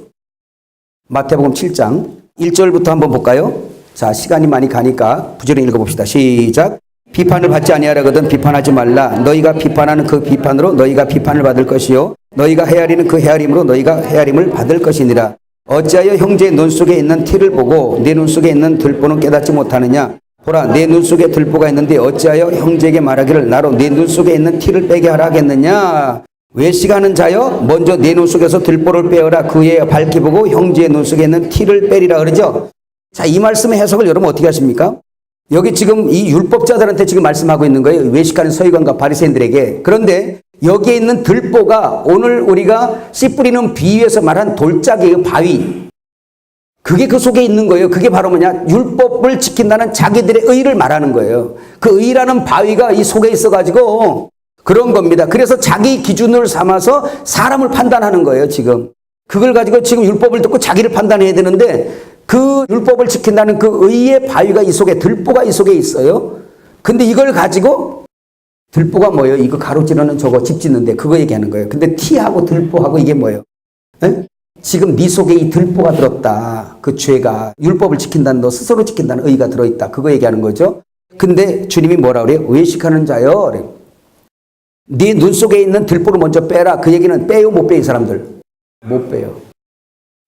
마태복음 7장 1절부터 한번 볼까요? 자, 시간이 많이 가니까 부지런히 읽어봅시다. 시작. 비판을 받지 아니하려거든 비판하지 말라. 너희가 비판하는 그 비판으로 너희가 비판을 받을 것이요 너희가 헤아리는 그 헤아림으로 너희가 헤아림을 받을 것이니라. 어찌하여 형제의 눈 속에 있는 티를 보고 내 눈 속에 있는 들보는 깨닫지 못하느냐. 보라, 내 눈 속에 들보가 있는데 어찌하여 형제에게 말하기를 나로 내 눈 속에 있는 티를 빼게 하라 하겠느냐. 외식하는 자여 먼저 내 눈 속에서 들보를 빼어라. 그에 밝히 보고 형제의 눈 속에 있는 티를 빼리라 그러죠. 자, 이 말씀의 해석을 여러분 어떻게 하십니까? 여기 지금 이 율법자들한테 지금 말씀하고 있는 거예요. 외식하는 서기관과 바리새인들에게. 그런데 여기에 있는 들보가 오늘 우리가 씨 뿌리는 비유에서 말한 돌짝이에요. 바위. 그게 그 속에 있는 거예요. 그게 바로 뭐냐? 율법을 지킨다는 자기들의 의를 말하는 거예요. 그 의라는 바위가 이 속에 있어가지고 그런 겁니다. 그래서 자기 기준을 삼아서 사람을 판단하는 거예요, 지금. 그걸 가지고 지금 율법을 듣고 자기를 판단해야 되는데 그 율법을 지킨다는 그 의의 바위가 이 속에, 들보가 이 속에 있어요. 근데 이걸 가지고 들보가 뭐예요? 이거 가로지르는 저거 집 짓는데 그거 얘기하는 거예요. 근데 티하고 들보하고 이게 뭐예요? 에? 지금 네 속에 이 들보가 들었다. 그 죄가 율법을 지킨다는 너 스스로 지킨다는 의가 들어있다. 그거 얘기하는 거죠. 근데 주님이 뭐라 그래요? 외식하는 자여. 네 눈 속에 있는 들보를 먼저 빼라. 그 얘기는 빼요 못 빼요 이 사람들? 못 빼요.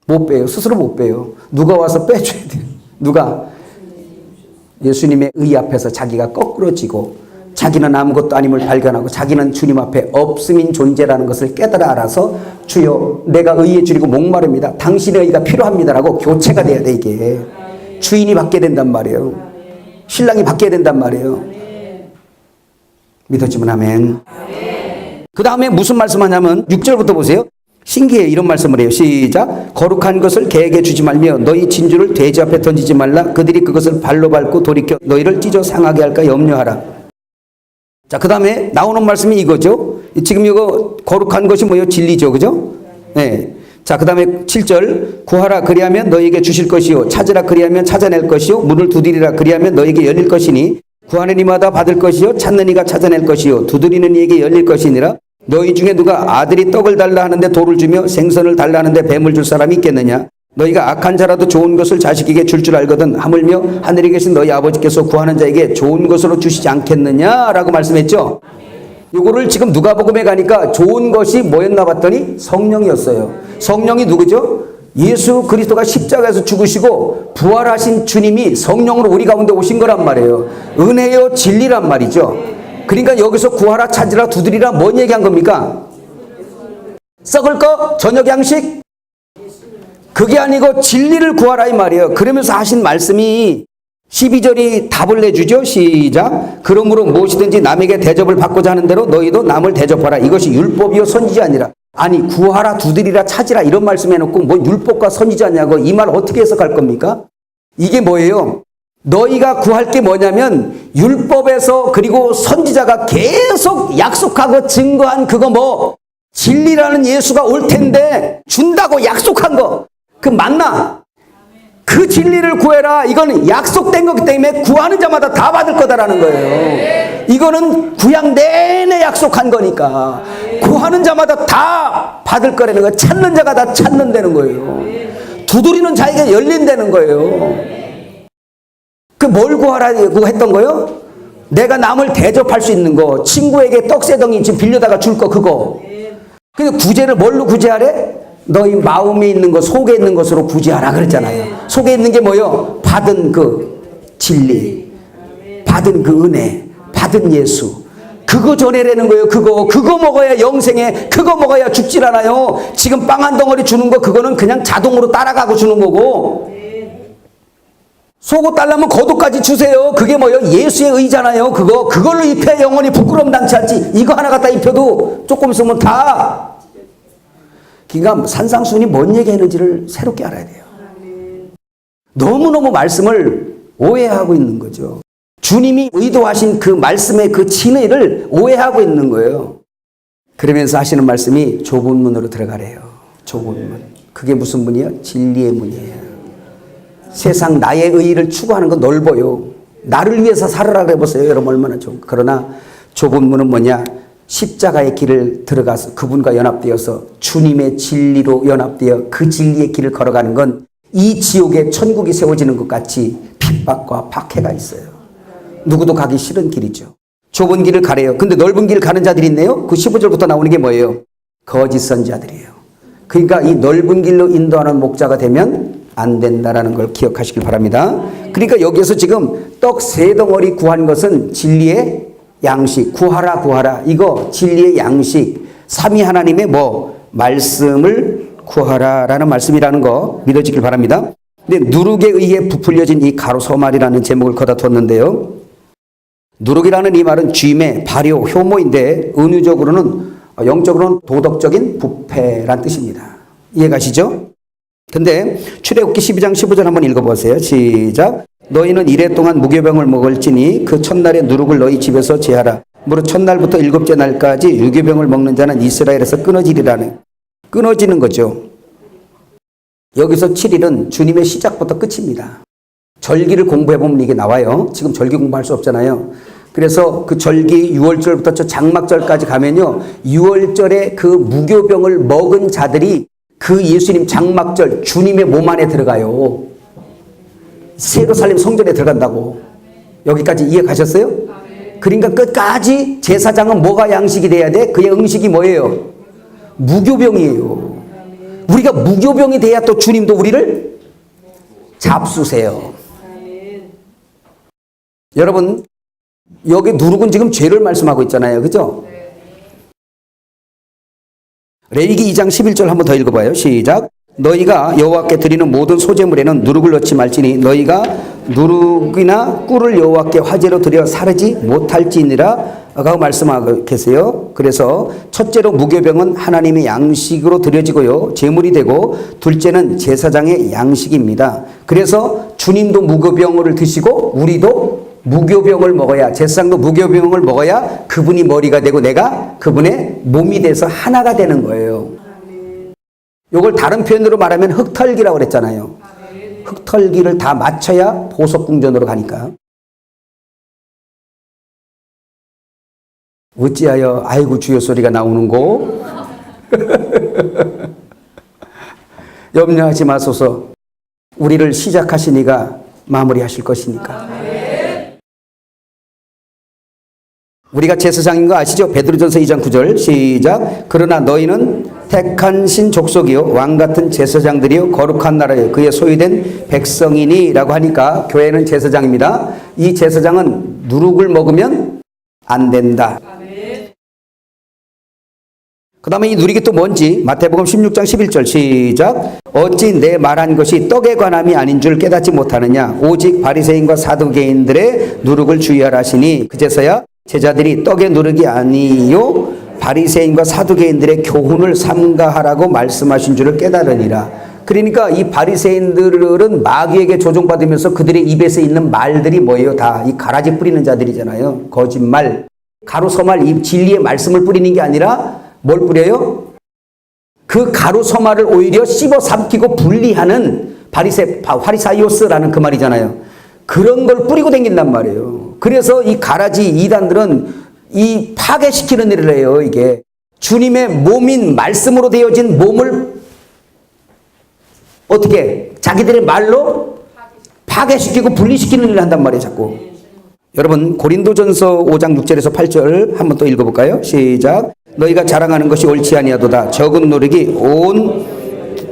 못 빼요. 스스로 못 빼요. 누가 와서 빼줘야 돼요. 누가? 예수님의 의 앞에서 자기가 거꾸로 지고 자기는 아무것도 아님을 발견하고 자기는 주님 앞에 없음인 존재라는 것을 깨달아 알아서 주여 내가 의에 줄이고 목마릅니다. 당신의 의가 필요합니다라고 교체가 돼야 돼. 이게 주인이 받게 된단 말이에요. 신랑이 받게 된단 말이에요. 믿어지면 아멘. 그 다음에 무슨 말씀하냐면 6절부터 보세요. 신기해. 이런 말씀을 해요. 시작. 거룩한 것을 개에게 주지 말며 너희 진주를 돼지 앞에 던지지 말라. 그들이 그것을 발로 밟고 돌이켜 너희를 찢어 상하게 할까 염려하라. 자, 그 다음에 나오는 말씀이 이거죠. 지금 이거 거룩한 것이 뭐예요? 진리죠. 그죠? 네. 자, 그 다음에 7절. 구하라 그리하면 너희에게 주실 것이요 찾으라 그리하면 찾아낼 것이요 문을 두드리라 그리하면 너희에게 열릴 것이니 구하는 이마다 받을 것이요 찾는 이가 찾아낼 것이요 두드리는 이에게 열릴 것이니라. 너희 중에 누가 아들이 떡을 달라 하는데 돌을 주며 생선을 달라 하는데 뱀을 줄 사람이 있겠느냐. 너희가 악한 자라도 좋은 것을 자식에게 줄 알거든 하물며 하늘에 계신 너희 아버지께서 구하는 자에게 좋은 것으로 주시지 않겠느냐라고 말씀했죠. 이거를 지금 누가복음에 가니까 좋은 것이 뭐였나 봤더니 성령이었어요. 성령이 누구죠? 예수 그리스도가 십자가에서 죽으시고 부활하신 주님이 성령으로 우리 가운데 오신 거란 말이에요. 은혜요 진리란 말이죠. 그러니까 여기서 구하라 찾으라 두드리라 뭔 얘기한 겁니까? 썩을 거 저녁 양식? 그게 아니고 진리를 구하라 이 말이에요. 그러면서 하신 말씀이 12절이 답을 내주죠. 시작. 그러므로 무엇이든지 남에게 대접을 받고자 하는 대로 너희도 남을 대접하라. 이것이 율법이요 선지자 아니라. 아니 구하라 두드리라 찾으라 이런 말씀 해놓고 뭐 율법과 선지자냐고 이 말 어떻게 해석할 겁니까? 이게 뭐예요? 너희가 구할 게 뭐냐면 율법에서 그리고 선지자가 계속 약속하고 증거한 그거 뭐 진리라는 예수가 올 텐데 준다고 약속한 거 그 만나 그 진리를 구해라. 이거는 약속된 거기 때문에 구하는 자마다 다 받을 거다라는 거예요. 이거는 구약 내내 약속한 거니까 구하는 자마다 다 받을 거라는 거예요. 찾는 자가 다 찾는다는 거예요. 두드리는 자에게 열린다는 거예요. 그 뭘 구하라고 했던 거요? 내가 남을 대접할 수 있는 거, 친구에게 떡새덩이 지금 빌려다가 줄 거 그거. 근데 구제를 뭘로 구제하래? 너희 마음에 있는 것, 속에 있는 것으로 구제하라 그랬잖아요. 속에 있는 게 뭐요? 받은 그 진리, 받은 그 은혜, 받은 예수. 그거 전해라는 거예요. 그거 먹어야 영생에, 그거 먹어야 죽질 않아요. 지금 빵 한 덩어리 주는 거 그거는 그냥 자동으로 따라가고 주는 거고. 속옷 달라면 겉옷까지 주세요. 그게 뭐예요? 예수의 의잖아요. 그걸로 입혀야 영원히 부끄러움 당치 않지. 이거 하나 갖다 입혀도 조금 있으면 다. 그러니까 산상수훈이 뭔 얘기하는지를 새롭게 알아야 돼요. 너무너무 말씀을 오해하고 있는 거죠. 주님이 의도하신 그 말씀의 그 진의를 오해하고 있는 거예요. 그러면서 하시는 말씀이 좁은 문으로 들어가래요. 좁은 문. 그게 무슨 문이에요? 진리의 문이에요. 세상 나의 의의를 추구하는 건 넓어요. 나를 위해서 살아라 해보세요. 여러분 얼마나 좋은. 그러나 좁은 문은 뭐냐? 십자가의 길을 들어가서 그분과 연합되어서 주님의 진리로 연합되어 그 진리의 길을 걸어가는 건 이 지옥에 천국이 세워지는 것 같이 핍박과 박해가 있어요. 누구도 가기 싫은 길이죠. 좁은 길을 가래요. 근데 넓은 길을 가는 자들이 있네요. 그 15절부터 나오는 게 뭐예요? 거짓 선지자들이에요. 그러니까 이 넓은 길로 인도하는 목자가 되면 안 된다라는 걸 기억하시길 바랍니다. 그러니까 여기에서 지금 떡 3덩어리 구한 것은 진리의 양식, 구하라 구하라, 이거 진리의 양식, 삼위 하나님의 말씀을 구하라라는 말씀이라는 거 믿어지길 바랍니다. 근데 누룩에 의해 부풀려진 이 가로서말이라는 제목을 거다 뒀는데요. 누룩이라는 이 말은 쥐매, 발효, 효모인데 은유적으로는, 영적으로는 도덕적인 부패란 뜻입니다. 이해가시죠? 근데 출애굽기 12장 15절 한번 읽어보세요. 시작. 너희는 이래 동안 무교병을 먹을지니 그 첫날에 누룩을 너희 집에서 제하라. 무릇 첫날부터 7째 날까지 유교병을 먹는 자는 이스라엘에서 끊어지리라는, 끊어지는 거죠. 여기서 7일은 주님의 시작부터 끝입니다. 절기를 공부해보면 이게 나와요. 지금 절기 공부할 수 없잖아요. 그래서 그 절기 6월절부터 저 장막절까지 가면요, 6월절에 그 무교병을 먹은 자들이 그 예수님 장막절 주님의 몸 안에 들어가요. 예루살렘 성전에 들어간다고. 여기까지 이해 가셨어요? 그러니까 끝까지 제사장은 뭐가 양식이 돼야 돼? 그의 음식이 뭐예요? 무교병이에요. 우리가 무교병이 돼야 또 주님도 우리를 잡수세요. 여러분, 여기 누룩은 지금 죄를 말씀하고 있잖아요. 그죠? 레위기 2장 11절 한번 더 읽어봐요. 시작. 너희가 여호와께 드리는 모든 소제물에는 누룩을 넣지 말지니 너희가 누룩이나 꿀을 여호와께 화제로 드려 사르지 못할지니라 라고 말씀하고 계세요. 그래서 첫째로 무교병은 하나님의 양식으로 드려지고요, 제물이 되고, 둘째는 제사장의 양식입니다. 그래서 주님도 무교병을 드시고 우리도 무교병을 먹어야, 제사장도 무교병을 먹어야 그분이 머리가 되고 내가 그분의 몸이 돼서 하나가 되는 거예요. 이걸 다른 표현으로 말하면 흙털기라고 그랬잖아요. 흙털기를 다 맞춰야 보석궁전으로 가니까. 어찌하여 아이고 주여 소리가 나오는고. 염려하지 마소서. 우리를 시작하신 이가 마무리하실 것이니까. 우리가 제사장인 거 아시죠? 베드로전서 2장 9절 시작. 그러나 너희는 택한 신 족속이요 왕같은 제사장들이요 거룩한 나라요 그의 소유된 백성이니 라고 하니까 교회는 제사장입니다. 이 제사장은 누룩을 먹으면 안 된다. 그 다음에 이 누룩이 또 뭔지 마태복음 16장 11절 시작. 어찌 내 말한 것이 떡에 관함이 아닌 줄 깨닫지 못하느냐. 오직 바리새인과 사두개인들의 누룩을 주의하라 하시니 그제서야 제자들이 떡의 누룩이 아니요 바리새인과 사두개인들의 교훈을 삼가하라고 말씀하신 줄을 깨달으니라. 그러니까 이 바리새인들은 마귀에게 조종받으면서 그들의 입에서 있는 말들이 뭐예요? 다 이 가라지 뿌리는 자들이잖아요. 거짓말, 가루서말, 이 진리의 말씀을 뿌리는 게 아니라 뭘 뿌려요? 그 가루서말을 오히려 씹어 삼키고 분리하는 파리사이오스라는 그 말이잖아요. 그런 걸 뿌리고 다닌단 말이에요. 그래서 이 가라지 이단들은 이 파괴시키는 일을 해요. 이게 주님의 몸인 말씀으로 되어진 몸을 어떻게 자기들의 말로 파괴시키고 분리시키는 일을 한단 말이에요. 자꾸. 여러분 고린도전서 5장 6절에서 8절 한번 또 읽어볼까요? 시작. 너희가 자랑하는 것이 옳지 아니하도다. 적은 누룩이 온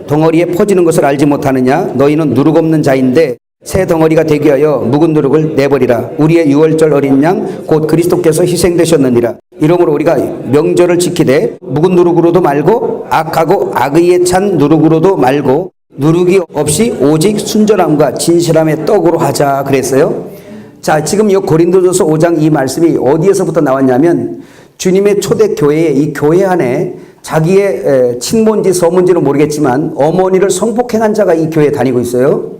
덩어리에 퍼지는 것을 알지 못하느냐. 너희는 누룩 없는 자인데 새 덩어리가 되게 하여 묵은 누룩을 내버리라. 우리의 유월절 어린 양 곧 그리스도께서 희생되셨느니라. 이러므로 우리가 명절을 지키되 묵은 누룩으로도 말고 악하고 악의에 찬 누룩으로도 말고 누룩이 없이 오직 순전함과 진실함의 떡으로 하자 그랬어요. 자, 지금 이 고린도전서 5장 이 말씀이 어디에서부터 나왔냐면 주님의 초대 교회에, 이 교회 안에 자기의 친모인지 서모인지는 모르겠지만 어머니를 성폭행한 자가 이 교회에 다니고 있어요.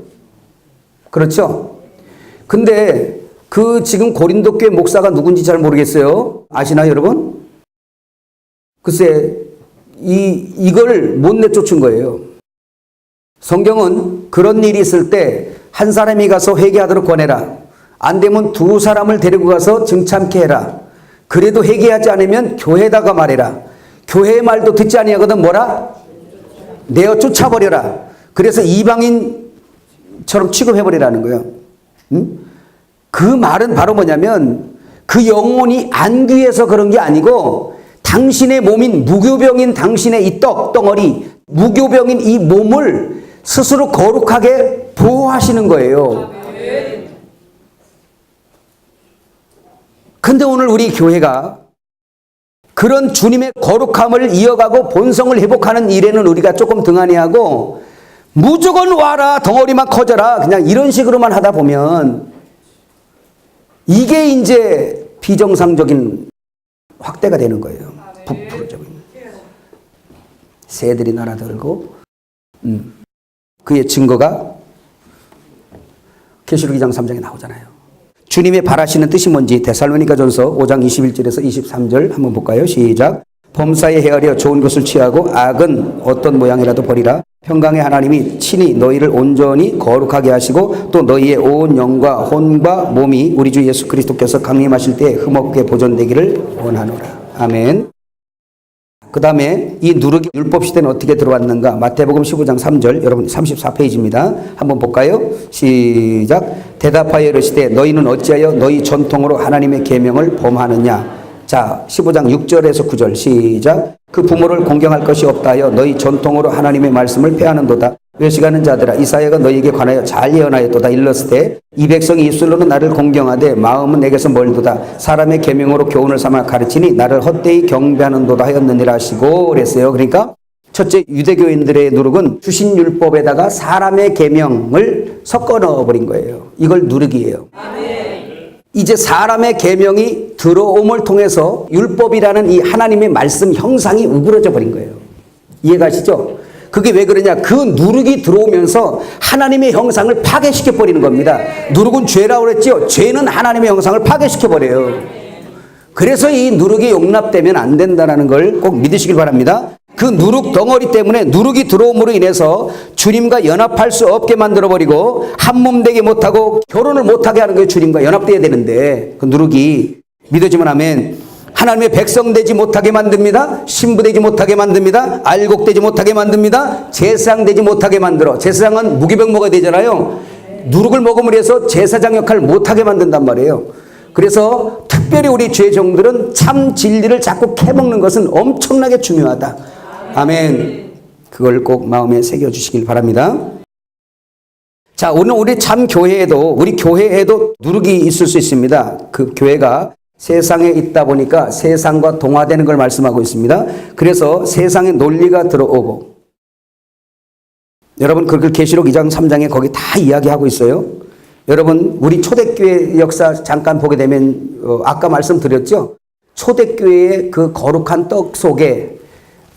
그렇죠? 근데 그 지금 고린도 교회 목사가 누군지 잘 모르겠어요. 아시나요, 여러분? 글쎄, 이걸 못 내쫓은 거예요. 성경은 그런 일이 있을 때 한 사람이 가서 회개하도록 권해라. 안 되면 두 사람을 데리고 가서 증참케 해라. 그래도 회개하지 않으면 교회에다가 말해라. 교회의 말도 듣지 아니하거든 뭐라? 내어 쫓아버려라. 그래서 이방인처럼 취급해버리라는 거예요. 응? 그 말은 바로 뭐냐면 그 영혼이 안 귀해서 그런 게 아니고 당신의 몸인 무교병인 당신의 이 덩어리, 무교병인 이 몸을 스스로 거룩하게 보호하시는 거예요. 근데 오늘 우리 교회가 그런 주님의 거룩함을 이어가고 본성을 회복하는 일에는 우리가 조금 등한히하고 무조건 와라, 덩어리만 커져라, 그냥 이런 식으로만 하다 보면 이게 이제 비정상적인 확대가 되는 거예요. 부풀어적인. 새들이 날아들고 그의 증거가 계시록 2장 3장에 나오잖아요. 주님의 바라시는 뜻이 뭔지 데살로니가전서 5장 21절에서 23절 한번 볼까요? 시작. 범사에 헤아려 좋은 것을 취하고 악은 어떤 모양이라도 버리라. 평강의 하나님이 친히 너희를 온전히 거룩하게 하시고 또 너희의 온 영과 혼과 몸이 우리 주 예수 그리스도께서 강림하실 때 흠없게 보존되기를 원하노라. 아멘. 그 다음에 이 누르기 율법 시대는 어떻게 들어왔는가? 마태복음 15장 3절, 여러분 34페이지입니다. 한번 볼까요? 시작. 대답하여 이르시되 너희는 어찌하여 너희 전통으로 하나님의 계명을 범하느냐? 자, 15장 6절에서 9절 시작. 그 부모를 공경할 것이 없다 하여 너희 전통으로 하나님의 말씀을 폐하는도다. 외식하는 자들아, 이사야가 너희에게 관하여 잘 예언하였도다. 일렀으되 이 백성이 입술로는 나를 공경하되 마음은 내게서 멀도다. 사람의 계명으로 교훈을 삼아 가르치니 나를 헛되이 경배하는도다 하였느니라 하시고 그랬어요. 그러니까 첫째, 유대교인들의 누룩은 주신 율법에다가 사람의 계명을 섞어 넣어버린 거예요. 이걸 누룩이에요. 이제 사람의 계명이 들어옴을 통해서 율법이라는 이 하나님의 말씀 형상이 우그러져 버린 거예요. 이해가시죠? 그게 왜 그러냐? 그 누룩이 들어오면서 하나님의 형상을 파괴시켜 버리는 겁니다. 누룩은 죄라고 그랬죠? 죄는 하나님의 형상을 파괴시켜 버려요. 그래서 이 누룩이 용납되면 안 된다는 걸 꼭 믿으시길 바랍니다. 그 누룩 덩어리 때문에 누룩이 들어옴으로 인해서 주님과 연합할 수 없게 만들어버리고 한 몸 되게 못하고 결혼을 못하게 하는 거예요. 주님과 연합돼야 되는데 그 누룩이 믿어지면 아멘. 하나님의 백성 되지 못하게 만듭니다. 신부 되지 못하게 만듭니다. 알곡되지 못하게 만듭니다. 제사장 되지 못하게 만들어. 제사장은 무기병 먹어야 되잖아요. 누룩을 먹음으로 해서 제사장 역할을 못하게 만든단 말이에요. 그래서 특별히 우리 죄종들은 참 진리를 자꾸 캐먹는 것은 엄청나게 중요하다. 아멘. 그걸 꼭 마음에 새겨주시길 바랍니다. 자, 오늘 우리 참 교회에도, 우리 교회에도 누룩이 있을 수 있습니다. 그 교회가 세상에 있다 보니까 세상과 동화되는 걸 말씀하고 있습니다. 그래서 세상의 논리가 들어오고, 여러분 그걸 계시록 2장 3장에 거기 다 이야기하고 있어요. 여러분 우리 초대교회 역사 잠깐 보게 되면 아까 말씀드렸죠. 초대교회의 그 거룩한 떡 속에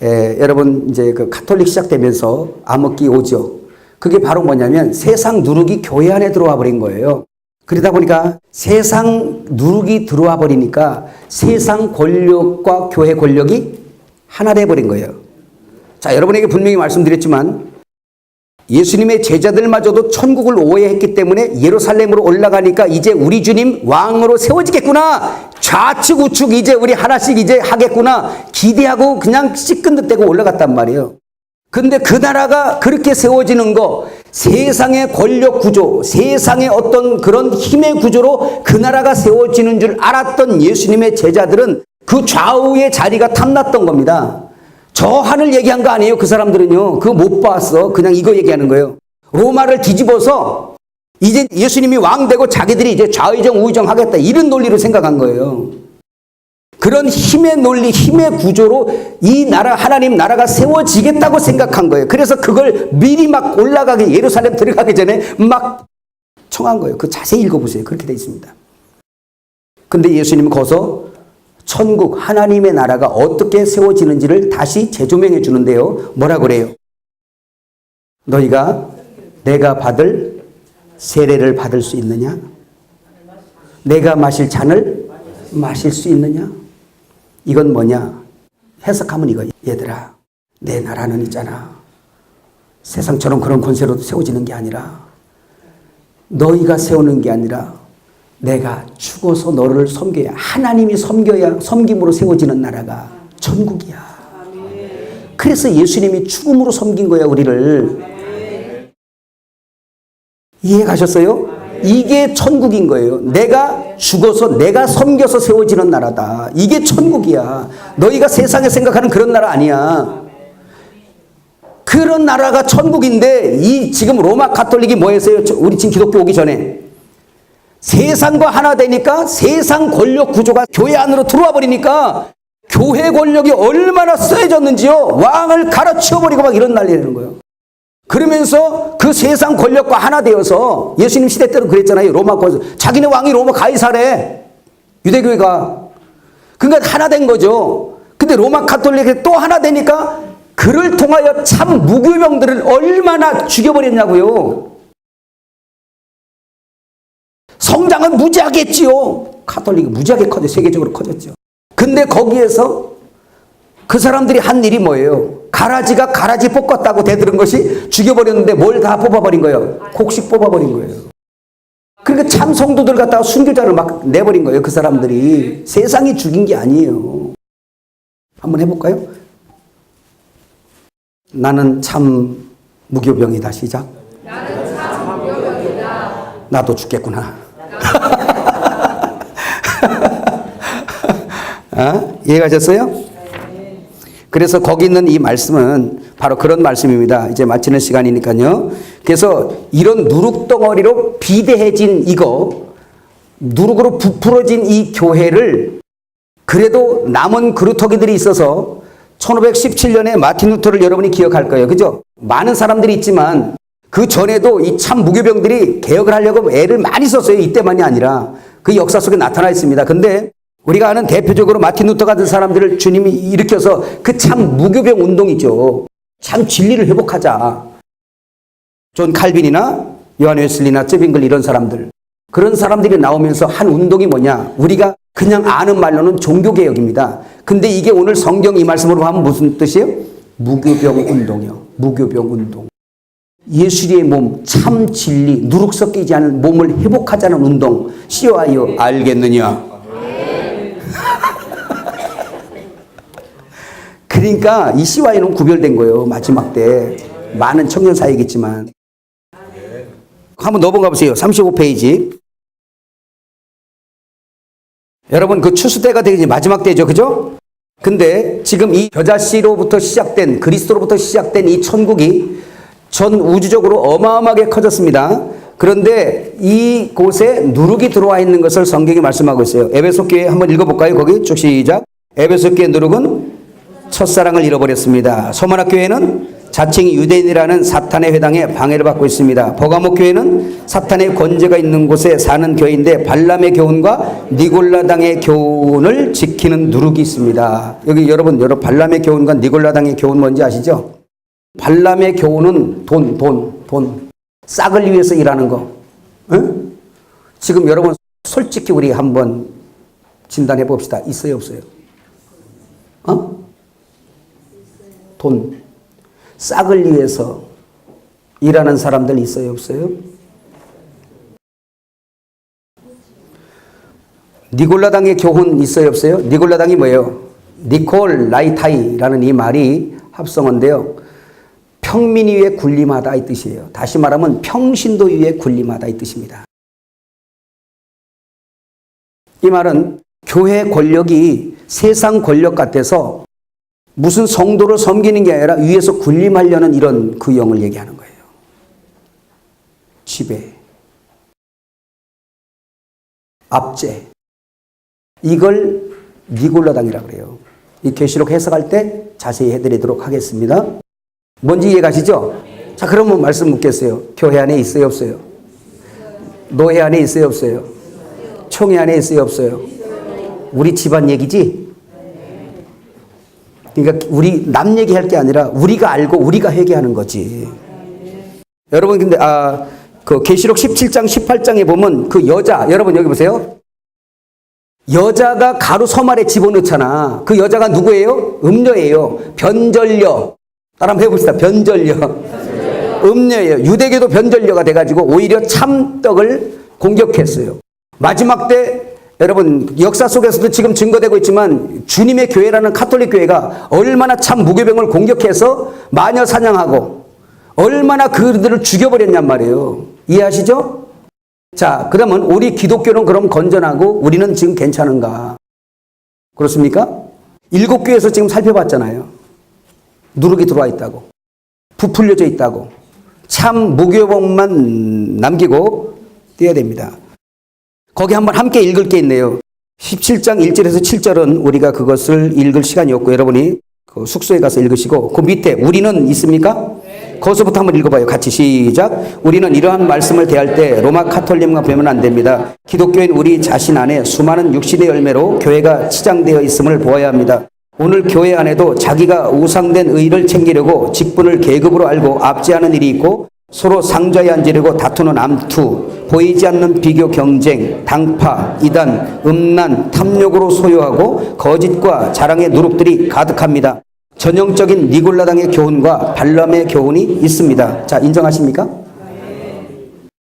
여러분 이제 그 가톨릭 시작되면서 암흑기 오죠. 그게 바로 뭐냐면 세상 누룩이 교회 안에 들어와 버린 거예요. 그러다 보니까 세상 누룩이 들어와 버리니까 세상 권력과 교회 권력이 하나 돼 버린 거예요. 자, 여러분에게 분명히 말씀드렸지만 예수님의 제자들마저도 천국을 오해했기 때문에 예루살렘으로 올라가니까 이제 우리 주님 왕으로 세워지겠구나. 좌측 우측 이제 우리 하나씩 이제 하겠구나. 기대하고 그냥 시큰듯대고 올라갔단 말이에요. 근데 그 나라가 그렇게 세워지는 거, 세상의 권력 구조, 세상의 어떤 그런 힘의 구조로 그 나라가 세워지는 줄 알았던 예수님의 제자들은 그 좌우의 자리가 탐났던 겁니다. 저 하늘 얘기한 거 아니에요. 그 사람들은요. 그거 못 봤어. 그냥 이거 얘기하는 거예요. 로마를 뒤집어서 이제 예수님이 왕 되고 자기들이 이제 좌의정 우의정 하겠다. 이런 논리로 생각한 거예요. 그런 힘의 논리, 힘의 구조로 이 나라, 하나님 나라가 세워지겠다고 생각한 거예요. 그래서 그걸 미리 막 올라가기, 예루살렘 들어가기 전에 막 청한 거예요. 그 자세히 읽어보세요. 그렇게 돼 있습니다. 근데 예수님은 거기서 천국, 하나님의 나라가 어떻게 세워지는지를 다시 재조명해 주는데요. 뭐라 그래요? 너희가 내가 받을 세례를 받을 수 있느냐? 내가 마실 잔을 마실 수 있느냐? 이건 뭐냐? 해석하면 이거. 얘들아, 내 나라는 있잖아. 세상처럼 그런 권세로 세워지는 게 아니라 너희가 세우는 게 아니라 내가 죽어서 너를 섬겨야, 하나님이 섬겨야 섬김으로 세워지는 나라가 천국이야. 그래서 예수님이 죽음으로 섬긴 거야, 우리를. 이해 가셨어요? 이게 천국인 거예요. 내가 죽어서 내가 섬겨서 세워지는 나라다. 이게 천국이야. 너희가 세상에 생각하는 그런 나라 아니야. 그런 나라가 천국인데, 이 지금 로마 가톨릭이 뭐 했어요? 우리 지금 기독교 오기 전에 세상과 하나 되니까 세상 권력 구조가 교회 안으로 들어와 버리니까 교회 권력이 얼마나 세졌는지요. 왕을 갈아치워버리고 막 이런 난리라는 거예요. 그러면서 그 세상 권력과 하나 되어서, 예수님 시대 때도 그랬잖아요. 로마 자기네 왕이 로마 가이사래, 유대교회가. 그러니까 하나 된 거죠. 근데 로마 가톨릭이 또 하나 되니까 그를 통하여 참 무교병들을 얼마나 죽여버렸냐고요. 성장은 무지하게 했지요. 가톨릭이 무지하게 커져, 세계적으로 커졌죠. 근데 거기에서 그 사람들이 한 일이 뭐예요? 가라지가 가라지 뽑았다고 대들은 것이 죽여버렸는데 뭘 다 뽑아버린 거예요? 곡식 뽑아버린 거예요. 그러니까 참 성도들 갖다가 순교자를 막 내버린 거예요. 그 사람들이. 세상이 죽인 게 아니에요. 한번 해볼까요? 나는 참 무교병이다. 시작. 나는 참 무교병이다. 나도 죽겠구나. 이해가셨어요? 그래서 거기 있는 이 말씀은 바로 그런 말씀입니다. 이제 마치는 시간이니까요. 그래서 이런 누룩덩어리로 비대해진 이거, 누룩으로 부풀어진 이 교회를, 그래도 남은 그루터기들이 있어서 1517년에 마틴 루터를 여러분이 기억할 거예요. 그죠? 많은 사람들이 있지만 그 전에도 이 참 무교병들이 개혁을 하려고 애를 많이 썼어요. 이때만이 아니라 그 역사 속에 나타나 있습니다. 근데 우리가 아는 대표적으로 마틴 루터 같은 사람들을 주님이 일으켜서 그 참 무교병 운동이죠. 참 진리를 회복하자. 존 칼빈이나 요한 웨슬리나 쯔빙글 이런 사람들, 그런 사람들이 나오면서 한 운동이 뭐냐? 우리가 그냥 아는 말로는 종교개혁입니다. 근데 이게 오늘 성경 이 말씀으로 하면 무슨 뜻이에요? 무교병 운동이요. 무교병 운동. 예수의 몸, 참 진리, 누룩 섞이지 않은 몸을 회복하자는 운동. CYO 알겠느냐? 그러니까 이 CY는 구별된 거예요. 마지막 때. 많은 청년 사이겠지만. 한번 넘어가 보세요. 35페이지. 여러분, 그 추수 때가 되지 마지막 때죠. 그죠? 근데 지금 이 겨자씨로부터 시작된, 그리스도로부터 시작된 이 천국이 전 우주적으로 어마어마하게 커졌습니다. 그런데 이곳에 누룩이 들어와 있는 것을 성경이 말씀하고 있어요. 에베소 교회 한번 읽어볼까요? 거기 쭉 시작. 에베소 교회 누룩은 첫사랑을 잃어버렸습니다. 소마나 교회는 자칭 유대인이라는 사탄의 회당에 방해를 받고 있습니다. 버가모 교회는 사탄의 권세가 있는 곳에 사는 교회인데 발람의 교훈과 니골라당의 교훈을 지키는 누룩이 있습니다. 여기 여러분 발람의 교훈과 니골라당의 교훈 뭔지 아시죠? 발람의 교훈은 돈. 싹을 위해서 일하는 거. 응? 지금 여러분 솔직히 우리 한번 진단해 봅시다. 있어요, 없어요? 돈. 싹을 위해서 일하는 사람들 있어요, 없어요? 니골라당의 교훈 있어요, 없어요? 니골라당이 뭐예요? 니콜라이타이라는 이 말이 합성어인데요. 평민 위에 군림하다 이 뜻이에요. 다시 말하면 평신도 위에 군림하다 이 뜻입니다. 이 말은 교회 권력이 세상 권력 같아서 무슨 성도를 섬기는 게 아니라 위에서 군림하려는 이런 그 영을 얘기하는 거예요. 지배, 압제. 이걸 니골라당이라고 그래요. 이 계시록 해석할 때 자세히 해드리도록 하겠습니다. 뭔지 이해가시죠? 자, 그러면 말씀 묻겠어요. 교회 안에 있어요, 없어요? 노회 안에 있어요, 없어요? 총회 안에 있어요, 없어요? 우리 집안 얘기지? 그러니까 우리 남 얘기할 게 아니라 우리가 알고 우리가 회개하는 거지. 여러분 근데 그 계시록 17장 18장에 보면 그 여자, 여러분 여기 보세요. 여자가 가루 서말에 집어넣잖아. 그 여자가 누구예요? 음녀예요. 변절녀. 따라 한번 해봅시다. 변절녀. 음녀예요. 유대교도 변절녀가 돼가지고 오히려 참떡을 공격했어요. 마지막 때 여러분 역사 속에서도 지금 증거되고 있지만 주님의 교회라는 가톨릭 교회가 얼마나 참 무교병을 공격해서 마녀 사냥하고 얼마나 그들을 죽여버렸냔 말이에요. 이해하시죠? 자, 그러면 우리 기독교는 그럼 건전하고 우리는 지금 괜찮은가? 그렇습니까? 7교에서 지금 살펴봤잖아요. 누룩이 들어와 있다고. 부풀려져 있다고. 참 무교병만 남기고 뛰어야 됩니다. 거기 한번 함께 읽을 게 있네요. 17장 1절에서 7절은 우리가 그것을 읽을 시간이 없고 여러분이 그 숙소에 가서 읽으시고 그 밑에 우리는 있습니까? 네. 거기서부터 한번 읽어봐요. 같이 시작. 우리는 이러한 말씀을 대할 때 로마 카톨릭과 배면 안 됩니다. 기독교인 우리 자신 안에 수많은 육신의 열매로 교회가 치장되어 있음을 보아야 합니다. 오늘 교회 안에도 자기가 우상된 의를 챙기려고 직분을 계급으로 알고 압제하는 일이 있고 서로 상좌에 앉으려고 다투는 암투, 보이지 않는 비교 경쟁, 당파, 이단, 음란, 탐욕으로 소유하고 거짓과 자랑의 누룩들이 가득합니다. 전형적인 니골라당의 교훈과 발람의 교훈이 있습니다. 자, 인정하십니까?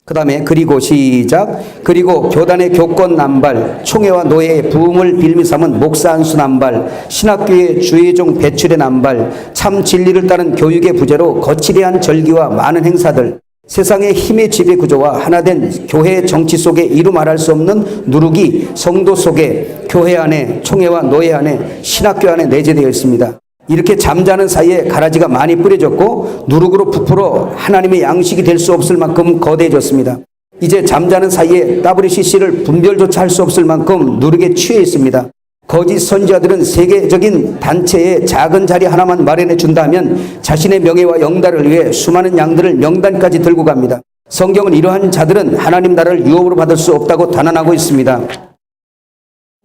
그 다음에 그리고 시작. 그리고 교단의 교권 남발, 총회와 노예의 부흥을 빌미 삼은 목사 안수 남발, 신학교의 주의종 배출의 남발, 참 진리를 따른 교육의 부재로 거칠이한 절기와 많은 행사들, 세상의 힘의 지배 구조와 하나된 교회 정치 속에 이루 말할 수 없는 누룩이 성도 속에 교회 안에 총회와 노예 안에 신학교 안에 내재되어 있습니다. 이렇게 잠자는 사이에 가라지가 많이 뿌려졌고 누룩으로 부풀어 하나님의 양식이 될 수 없을 만큼 거대해졌습니다. 이제 잠자는 사이에 WCC를 분별조차 할 수 없을 만큼 누룩에 취해 있습니다. 거짓 선지자들은 세계적인 단체에 작은 자리 하나만 마련해 준다면 자신의 명예와 영달을 위해 수많은 양들을 명단까지 들고 갑니다. 성경은 이러한 자들은 하나님 나라를 유업으로 받을 수 없다고 단언하고 있습니다.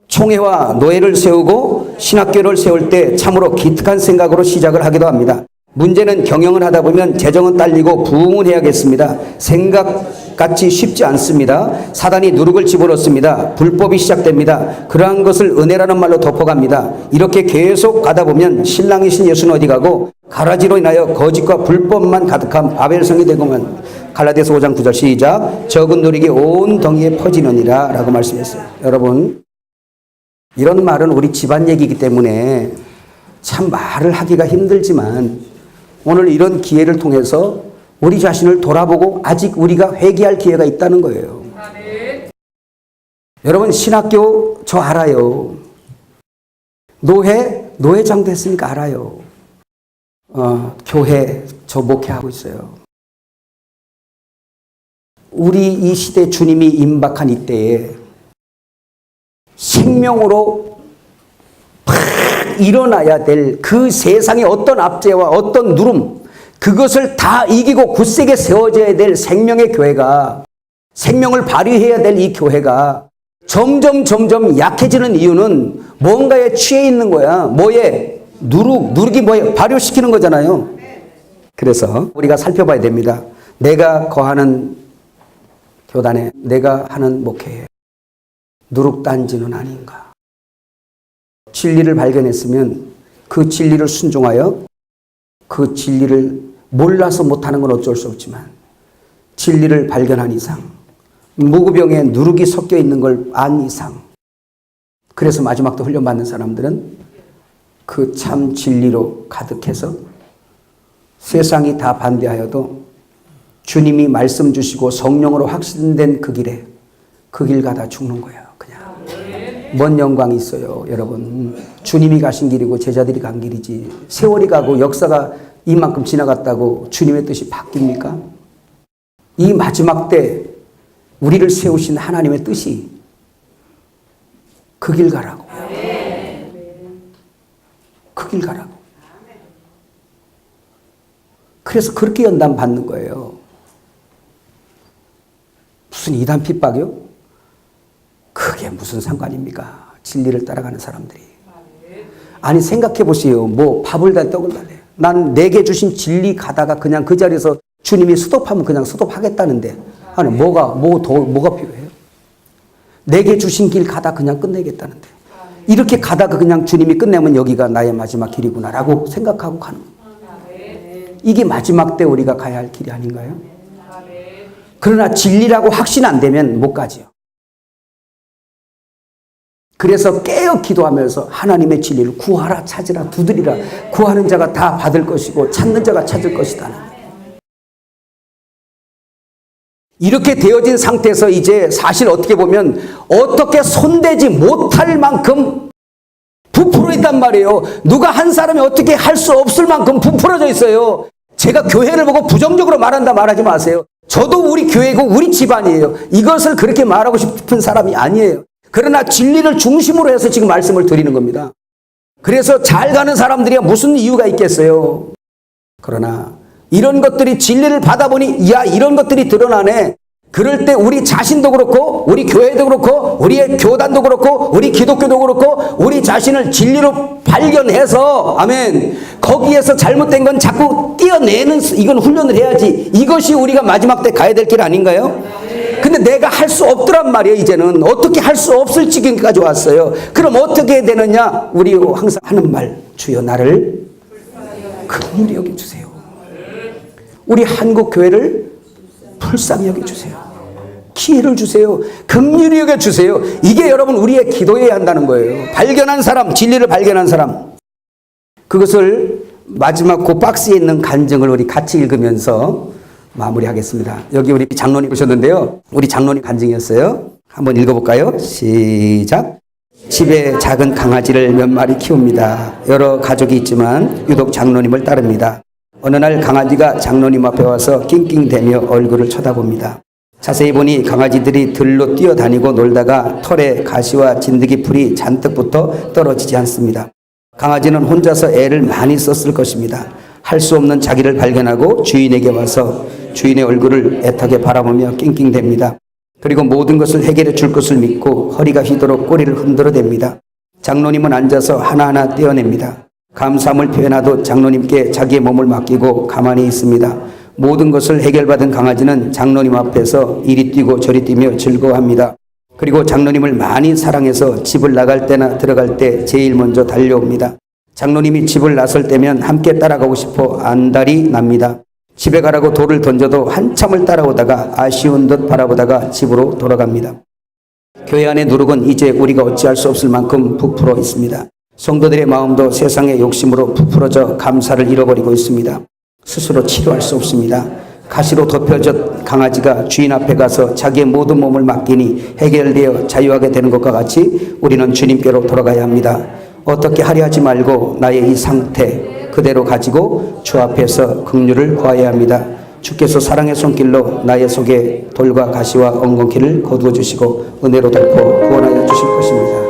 총회와 노예를 세우고 신학교를 세울 때 참으로 기특한 생각으로 시작을 하기도 합니다. 문제는 경영을 하다 보면 재정은 딸리고 부흥은 해야겠습니다. 생각같이 쉽지 않습니다. 사단이 누룩을 집어넣습니다. 불법이 시작됩니다. 그러한 것을 은혜라는 말로 덮어갑니다. 이렇게 계속 가다 보면 신랑이신 예수는 어디 가고 가라지로 인하여 거짓과 불법만 가득한 바벨성이 되고만. 갈라디아서 5장 9절 시작. 적은 누룩이 온 덩이에 퍼지느니라 라고 말씀했어요. 여러분, 이런 말은 우리 집안 얘기이기 때문에 참 말을 하기가 힘들지만 오늘 이런 기회를 통해서 우리 자신을 돌아보고 아직 우리가 회개할 기회가 있다는 거예요. 여러분, 신학교 저 알아요. 노회장 됐으니까 알아요. 교회 저 목회하고 있어요. 우리 이 시대 주님이 임박한 이때에 생명으로 팍 일어나야 될 그 세상의 어떤 압제와 어떤 누름, 그것을 다 이기고 굳세게 세워져야 될 생명의 교회가, 생명을 발휘해야 될 이 교회가 점점 약해지는 이유는 뭔가에 취해 있는 거야. 뭐에? 누룩이 뭐에? 발효시키는 거잖아요. 그래서 우리가 살펴봐야 됩니다. 내가 거하는 교단에, 내가 하는 목회에 누룩단지는 아닌가. 진리를 발견했으면 그 진리를 순종하여 그 진리를 몰라서 못하는 건 어쩔 수 없지만 진리를 발견한 이상, 무구병에 누룩이 섞여 있는 걸 안 이상, 그래서 마지막도 훈련받는 사람들은 그 참 진리로 가득해서 세상이 다 반대하여도 주님이 말씀 주시고 성령으로 확신된 그 길에 그 길 가다 죽는 거예요. 그냥 뭔 영광이 있어요. 여러분, 주님이 가신 길이고 제자들이 간 길이지 세월이 가고 역사가 이만큼 지나갔다고 주님의 뜻이 바뀝니까? 이 마지막 때 우리를 세우신 하나님의 뜻이 그 길 가라고. 그 길 가라고. 그래서 그렇게 연단 받는 거예요. 무슨 이단 핍박이요? 그게 무슨 상관입니까? 진리를 따라가는 사람들이. 아니, 생각해 보세요. 뭐 밥을 다 떡을 달래. 난 내게 주신 진리 가다가 그냥 그 자리에서 주님이 스톱하면 그냥 스톱하겠다는데, 아니 뭐가 필요해요? 내게 주신 길 가다 그냥 끝내겠다는데, 이렇게 가다가 그냥 주님이 끝내면 여기가 나의 마지막 길이구나라고 생각하고 가는 거예요. 이게 마지막 때 우리가 가야 할 길이 아닌가요? 그러나 진리라고 확신 안 되면 못 가지요. 그래서 깨어 기도하면서 하나님의 진리를 구하라, 찾으라, 두드리라. 구하는 자가 다 받을 것이고 찾는 자가 찾을 것이다. 이렇게 되어진 상태에서 이제 사실 어떻게 보면 어떻게 손대지 못할 만큼 부풀어 있단 말이에요. 누가 한 사람이 어떻게 할 수 없을 만큼 부풀어져 있어요. 제가 교회를 보고 부정적으로 말하지 마세요. 저도 우리 교회고 우리 집안이에요. 이것을 그렇게 말하고 싶은 사람이 아니에요. 그러나 진리를 중심으로 해서 지금 말씀을 드리는 겁니다. 그래서 잘 가는 사람들이 무슨 이유가 있겠어요. 그러나 이런 것들이 진리를 받아보니 야 이런 것들이 드러나네. 그럴 때 우리 자신도 그렇고 우리 교회도 그렇고 우리의 교단도 그렇고 우리 기독교도 그렇고 우리 자신을 진리로 발견해서 아멘 거기에서 잘못된 건 자꾸 떼어내는 이건 훈련을 해야지. 이것이 우리가 마지막 때 가야 될 길 아닌가요? 근데 내가 할 수 없더란 말이에요. 이제는 어떻게 할 수 없을 지경까지 왔어요. 그럼 어떻게 해야 되느냐? 우리 항상 하는 말 주여 나를 긍휼히 여겨주세요. 우리 한국 교회를 불쌍히 여겨주세요. 기회를 주세요. 긍휼히 여겨주세요. 이게 여러분 우리의 기도해야 한다는 거예요. 발견한 사람, 진리를 발견한 사람. 그것을 마지막 그 박스에 있는 간증을 우리 같이 읽으면서 마무리하겠습니다. 여기 우리 장로님 오셨는데요. 우리 장로님 간증이었어요. 한번 읽어볼까요? 시작. 집에 작은 강아지를 몇 마리 키웁니다. 여러 가족이 있지만 유독 장로님을 따릅니다. 어느 날 강아지가 장로님 앞에 와서 낑낑대며 얼굴을 쳐다봅니다. 자세히 보니 강아지들이 들로 뛰어다니고 놀다가 털에 가시와 진드기 풀이 잔뜩 붙어 떨어지지 않습니다. 강아지는 혼자서 애를 많이 썼을 것입니다. 할 수 없는 자기를 발견하고 주인에게 와서 주인의 얼굴을 애타게 바라보며 낑낑댑니다. 그리고 모든 것을 해결해 줄 것을 믿고 허리가 휘도록 꼬리를 흔들어댑니다. 장로님은 앉아서 하나하나 떼어냅니다. 감사함을 표현하듯 장로님께 자기의 몸을 맡기고 가만히 있습니다. 모든 것을 해결받은 강아지는 장로님 앞에서 이리 뛰고 저리 뛰며 즐거워합니다. 그리고 장로님을 많이 사랑해서 집을 나갈 때나 들어갈 때 제일 먼저 달려옵니다. 장로님이 집을 나설 때면 함께 따라가고 싶어 안달이 납니다. 집에 가라고 돌을 던져도 한참을 따라오다가 아쉬운 듯 바라보다가 집으로 돌아갑니다. 교회 안의 누룩은 이제 우리가 어찌할 수 없을 만큼 부풀어 있습니다. 성도들의 마음도 세상의 욕심으로 부풀어져 감사를 잃어버리고 있습니다. 스스로 치료할 수 없습니다. 가시로 덮여진 강아지가 주인 앞에 가서 자기의 모든 몸을 맡기니 해결되어 자유하게 되는 것과 같이 우리는 주님께로 돌아가야 합니다. 어떻게 하려 하지 말고 나의 이 상태 그대로 가지고 주 앞에서 긍휼을 구해야 합니다. 주께서 사랑의 손길로 나의 속에 돌과 가시와 엉겅퀴를 거두어 주시고 은혜로 덮어 구원하여 주실 것입니다.